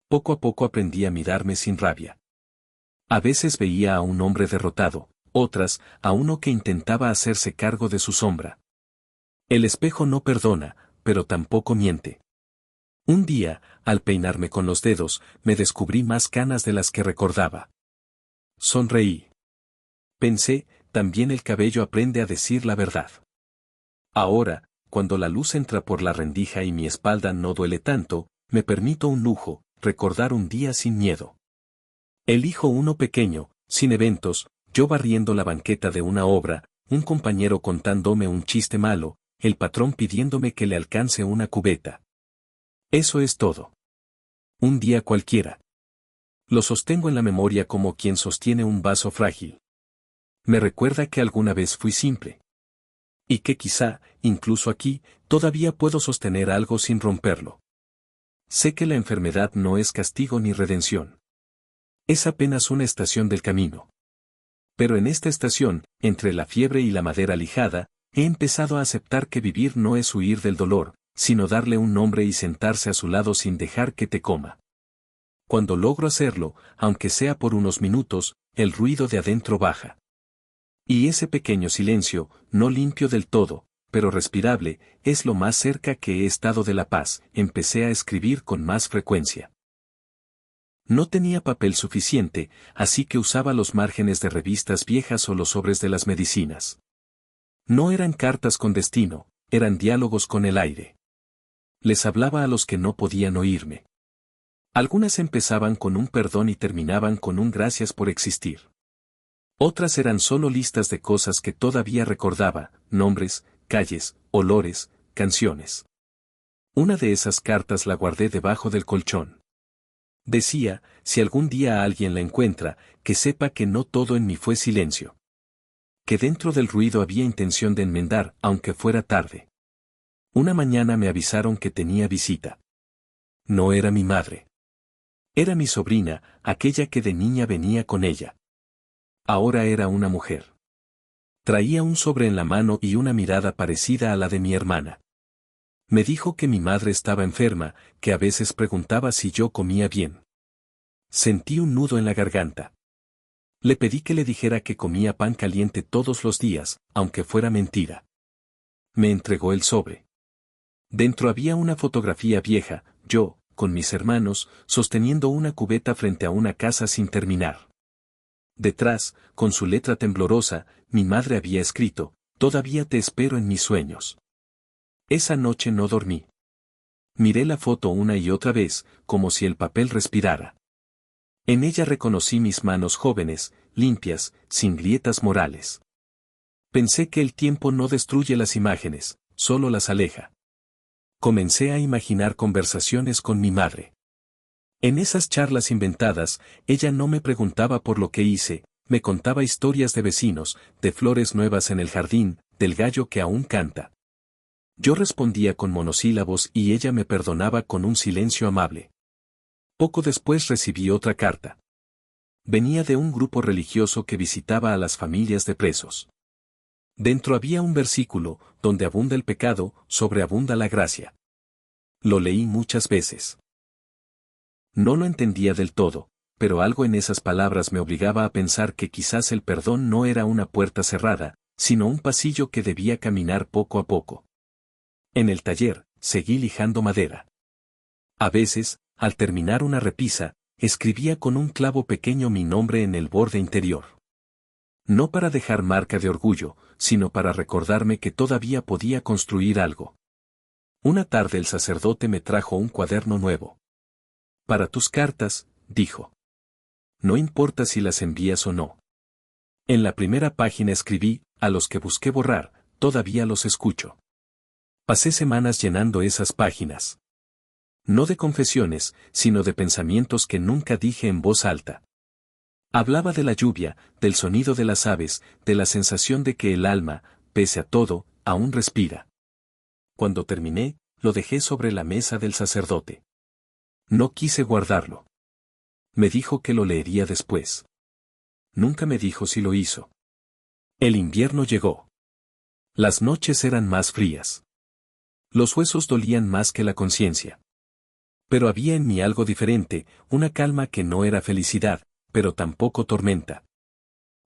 Poco a poco aprendí a mirarme sin rabia. A veces veía a un hombre derrotado, otras, a uno que intentaba hacerse cargo de su sombra. El espejo no perdona, pero tampoco miente. Un día, al peinarme con los dedos, me descubrí más canas de las que recordaba. Sonreí. Pensé, también el cabello aprende a decir la verdad. Ahora, cuando la luz entra por la rendija y mi espalda no duele tanto, me permito un lujo, recordar un día sin miedo. Elijo uno pequeño, sin eventos, yo barriendo la banqueta de una obra, un compañero contándome un chiste malo, el patrón pidiéndome que le alcance una cubeta. Eso es todo. Un día cualquiera. Lo sostengo en la memoria como quien sostiene un vaso frágil. Me recuerda que alguna vez fui simple. Y que quizá, incluso aquí, todavía puedo sostener algo sin romperlo. Sé que la enfermedad no es castigo ni redención. Es apenas una estación del camino. Pero en esta estación, entre la fiebre y la madera lijada, he empezado a aceptar que vivir no es huir del dolor, sino darle un nombre y sentarse a su lado sin dejar que te coma. Cuando logro hacerlo, aunque sea por unos minutos, el ruido de adentro baja. Y ese pequeño silencio, no limpio del todo, pero respirable, es lo más cerca que he estado de la paz. Empecé a escribir con más frecuencia. No tenía papel suficiente, así que usaba los márgenes de revistas viejas o los sobres de las medicinas. No eran cartas con destino, eran diálogos con el aire. Les hablaba a los que no podían oírme. Algunas empezaban con un perdón y terminaban con un gracias por existir. Otras eran solo listas de cosas que todavía recordaba, nombres, calles, olores, canciones. Una de esas cartas la guardé debajo del colchón. Decía, si algún día alguien la encuentra, que sepa que no todo en mí fue silencio. Que dentro del ruido había intención de enmendar, aunque fuera tarde. Una mañana me avisaron que tenía visita. No era mi madre. Era mi sobrina, aquella que de niña venía con ella. Ahora era una mujer. Traía un sobre en la mano y una mirada parecida a la de mi hermana. Me dijo que mi madre estaba enferma, que a veces preguntaba si yo comía bien. Sentí un nudo en la garganta. Le pedí que le dijera que comía pan caliente todos los días, aunque fuera mentira. Me entregó el sobre. Dentro había una fotografía vieja, yo, con mis hermanos, sosteniendo una cubeta frente a una casa sin terminar. Detrás, con su letra temblorosa, mi madre había escrito, «Todavía te espero en mis sueños». Esa noche no dormí. Miré la foto una y otra vez, como si el papel respirara. En ella reconocí mis manos jóvenes, limpias, sin grietas morales. Pensé que el tiempo no destruye las imágenes, solo las aleja. Comencé a imaginar conversaciones con mi madre. En esas charlas inventadas, ella no me preguntaba por lo que hice, me contaba historias de vecinos, de flores nuevas en el jardín, del gallo que aún canta. Yo respondía con monosílabos y ella me perdonaba con un silencio amable. Poco después recibí otra carta. Venía de un grupo religioso que visitaba a las familias de presos. Dentro había un versículo, donde abunda el pecado, sobreabunda la gracia. Lo leí muchas veces. No lo entendía del todo, pero algo en esas palabras me obligaba a pensar que quizás el perdón no era una puerta cerrada, sino un pasillo que debía caminar poco a poco. En el taller, seguí lijando madera. A veces, al terminar una repisa, escribía con un clavo pequeño mi nombre en el borde interior. No para dejar marca de orgullo, sino para recordarme que todavía podía construir algo. Una tarde el sacerdote me trajo un cuaderno nuevo. Para tus cartas, dijo. No importa si las envías o no. En la primera página escribí, a los que busqué borrar, todavía los escucho. Pasé semanas llenando esas páginas. No de confesiones, sino de pensamientos que nunca dije en voz alta. Hablaba de la lluvia, del sonido de las aves, de la sensación de que el alma, pese a todo, aún respira. Cuando terminé, lo dejé sobre la mesa del sacerdote. No quise guardarlo. Me dijo que lo leería después. nunca me dijo si lo hizo. El invierno llegó. Las noches eran más frías. Los huesos dolían más que la conciencia. Pero había en mí algo diferente, una calma que no era felicidad, pero tampoco tormenta.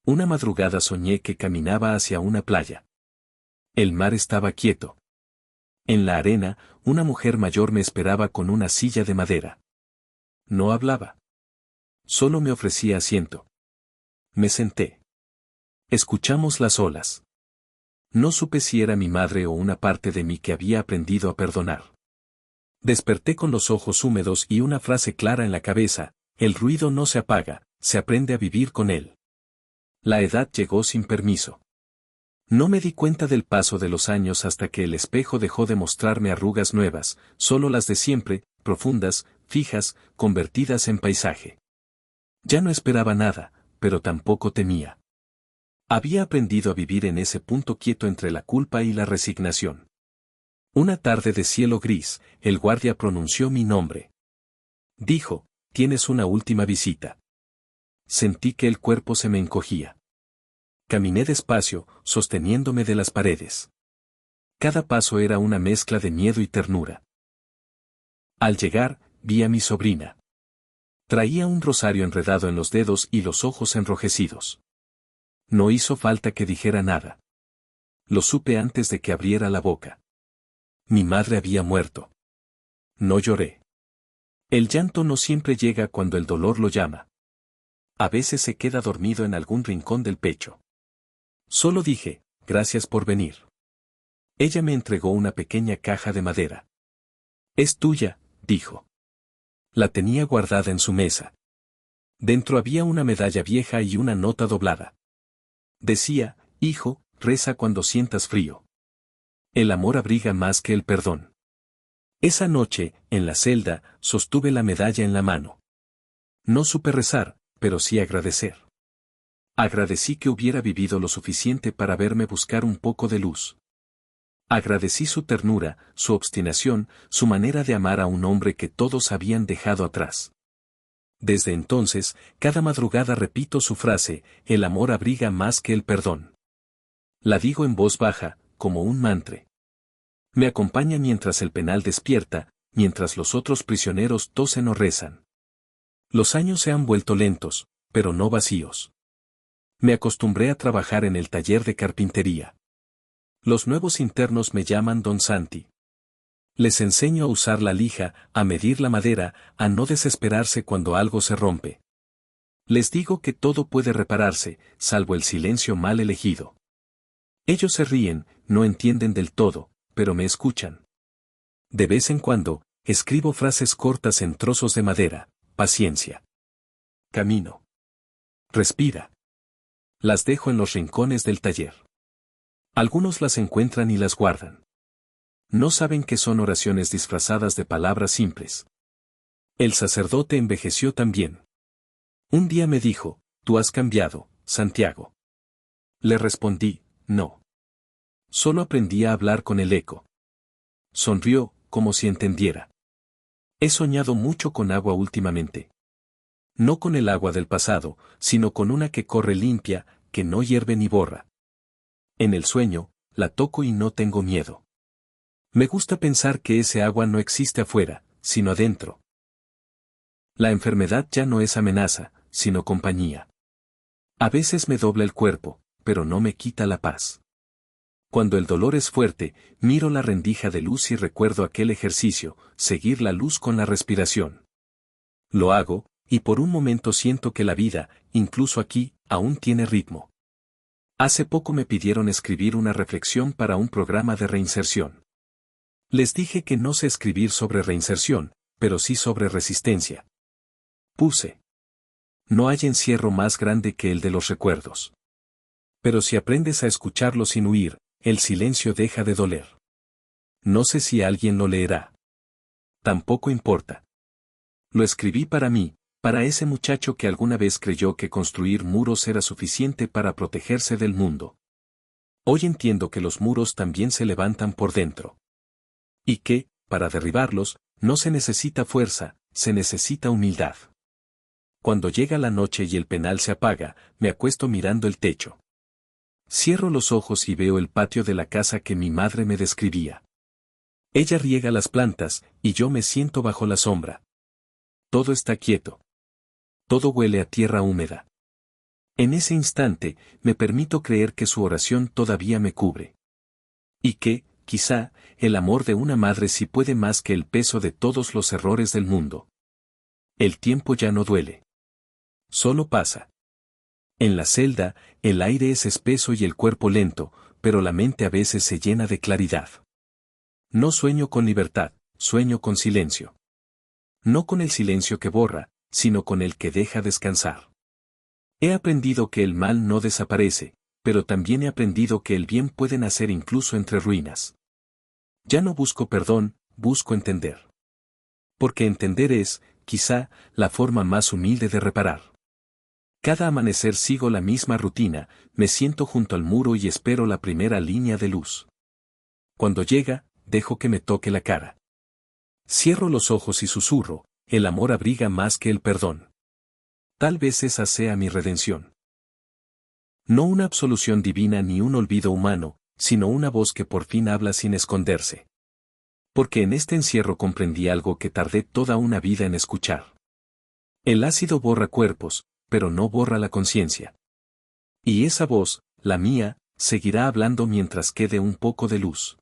Una madrugada soñé que caminaba hacia una playa. El mar estaba quieto. En la arena, una mujer mayor me esperaba con una silla de madera. No hablaba. Solo me ofrecía asiento. Me senté. Escuchamos las olas. No supe si era mi madre o una parte de mí que había aprendido a perdonar. Desperté con los ojos húmedos y una frase clara en la cabeza: el ruido no se apaga, se aprende a vivir con él. La edad llegó sin permiso. No me di cuenta del paso de los años hasta que el espejo dejó de mostrarme arrugas nuevas, solo las de siempre, profundas, fijas, convertidas en paisaje. Ya no esperaba nada, pero tampoco temía. Había aprendido a vivir en ese punto quieto entre la culpa y la resignación. Una tarde de cielo gris, el guardia pronunció mi nombre. Dijo: «Tienes una última visita». Sentí que el cuerpo se me encogía. Caminé despacio, sosteniéndome de las paredes. Cada paso era una mezcla de miedo y ternura. Al llegar, vi a mi sobrina. Traía un rosario enredado en los dedos y los ojos enrojecidos. No hizo falta que dijera nada. Lo supe antes de que abriera la boca. Mi madre había muerto. No lloré. El llanto no siempre llega cuando el dolor lo llama. A veces se queda dormido en algún rincón del pecho. Solo dije: «Gracias por venir». Ella me entregó una pequeña caja de madera. «Es tuya», dijo. La tenía guardada en su mesa. Dentro había una medalla vieja y una nota doblada. Decía: «Hijo, reza cuando sientas frío. El amor abriga más que el perdón». Esa noche, en la celda, sostuve la medalla en la mano. No supe rezar, pero sí agradecer. Agradecí que hubiera vivido lo suficiente para verme buscar un poco de luz. Agradecí su ternura, su obstinación, su manera de amar a un hombre que todos habían dejado atrás. Desde entonces, cada madrugada repito su frase: «El amor abriga más que el perdón». La digo en voz baja, como un mantra. Me acompaña mientras el penal despierta, mientras los otros prisioneros tosen o rezan. Los años se han vuelto lentos, pero no vacíos. Me acostumbré a trabajar en el taller de carpintería. Los nuevos internos me llaman Don Santi. Les enseño a usar la lija, a medir la madera, a no desesperarse cuando algo se rompe. Les digo que todo puede repararse, salvo el silencio mal elegido. Ellos se ríen, no entienden del todo, pero me escuchan. De vez en cuando, escribo frases cortas en trozos de madera: «Paciencia. Camino. Respira». Las dejo en los rincones del taller. Algunos las encuentran y las guardan. No saben que son oraciones disfrazadas de palabras simples. El sacerdote envejeció también. Un día me dijo: «Tú has cambiado, Santiago». Le respondí: «No. Solo aprendí a hablar con el eco». Sonrió, como si entendiera. «He soñado mucho con agua últimamente. No con el agua del pasado, sino con una que corre limpia, que no hierve ni borra. En el sueño, la toco y no tengo miedo. Me gusta pensar que ese agua no existe afuera, sino adentro. La enfermedad ya no es amenaza, sino compañía. A veces me dobla el cuerpo, pero no me quita la paz. Cuando el dolor es fuerte, miro la rendija de luz y recuerdo aquel ejercicio: seguir la luz con la respiración. Lo hago, y por un momento siento que la vida, incluso aquí, aún tiene ritmo. Hace poco me pidieron escribir una reflexión para un programa de reinserción. Les dije que no sé escribir sobre reinserción, pero sí sobre resistencia. Puse: «No hay encierro más grande que el de los recuerdos. Pero si aprendes a escucharlo sin huir, el silencio deja de doler». No sé si alguien lo leerá. Tampoco importa. Lo escribí para mí, para ese muchacho que alguna vez creyó que construir muros era suficiente para protegerse del mundo. Hoy entiendo que los muros también se levantan por dentro. Y que, para derribarlos, no se necesita fuerza, se necesita humildad. Cuando llega la noche y el penal se apaga, me acuesto mirando el techo. Cierro los ojos y veo el patio de la casa que mi madre me describía. Ella riega las plantas, y yo me siento bajo la sombra. Todo está quieto. Todo huele a tierra húmeda. En ese instante, me permito creer que su oración todavía me cubre. Y que, quizá, el amor de una madre sí puede más que el peso de todos los errores del mundo. El tiempo ya no duele. Solo pasa. En la celda, el aire es espeso y el cuerpo lento, pero la mente a veces se llena de claridad. No sueño con libertad, sueño con silencio. No con el silencio que borra, sino con el que deja descansar. He aprendido que el mal no desaparece, pero también he aprendido que el bien puede nacer incluso entre ruinas. Ya no busco perdón, busco entender. Porque entender es, quizá, la forma más humilde de reparar. Cada amanecer sigo la misma rutina, me siento junto al muro y espero la primera línea de luz. Cuando llega, dejo que me toque la cara. Cierro los ojos y susurro, el amor abriga más que el perdón. Tal vez esa sea mi redención. No una absolución divina ni un olvido humano, sino una voz que por fin habla sin esconderse. Porque en este encierro comprendí algo que tardé toda una vida en escuchar. El ácido borra cuerpos, pero no borra la conciencia. Y esa voz, la mía, seguirá hablando mientras quede un poco de luz.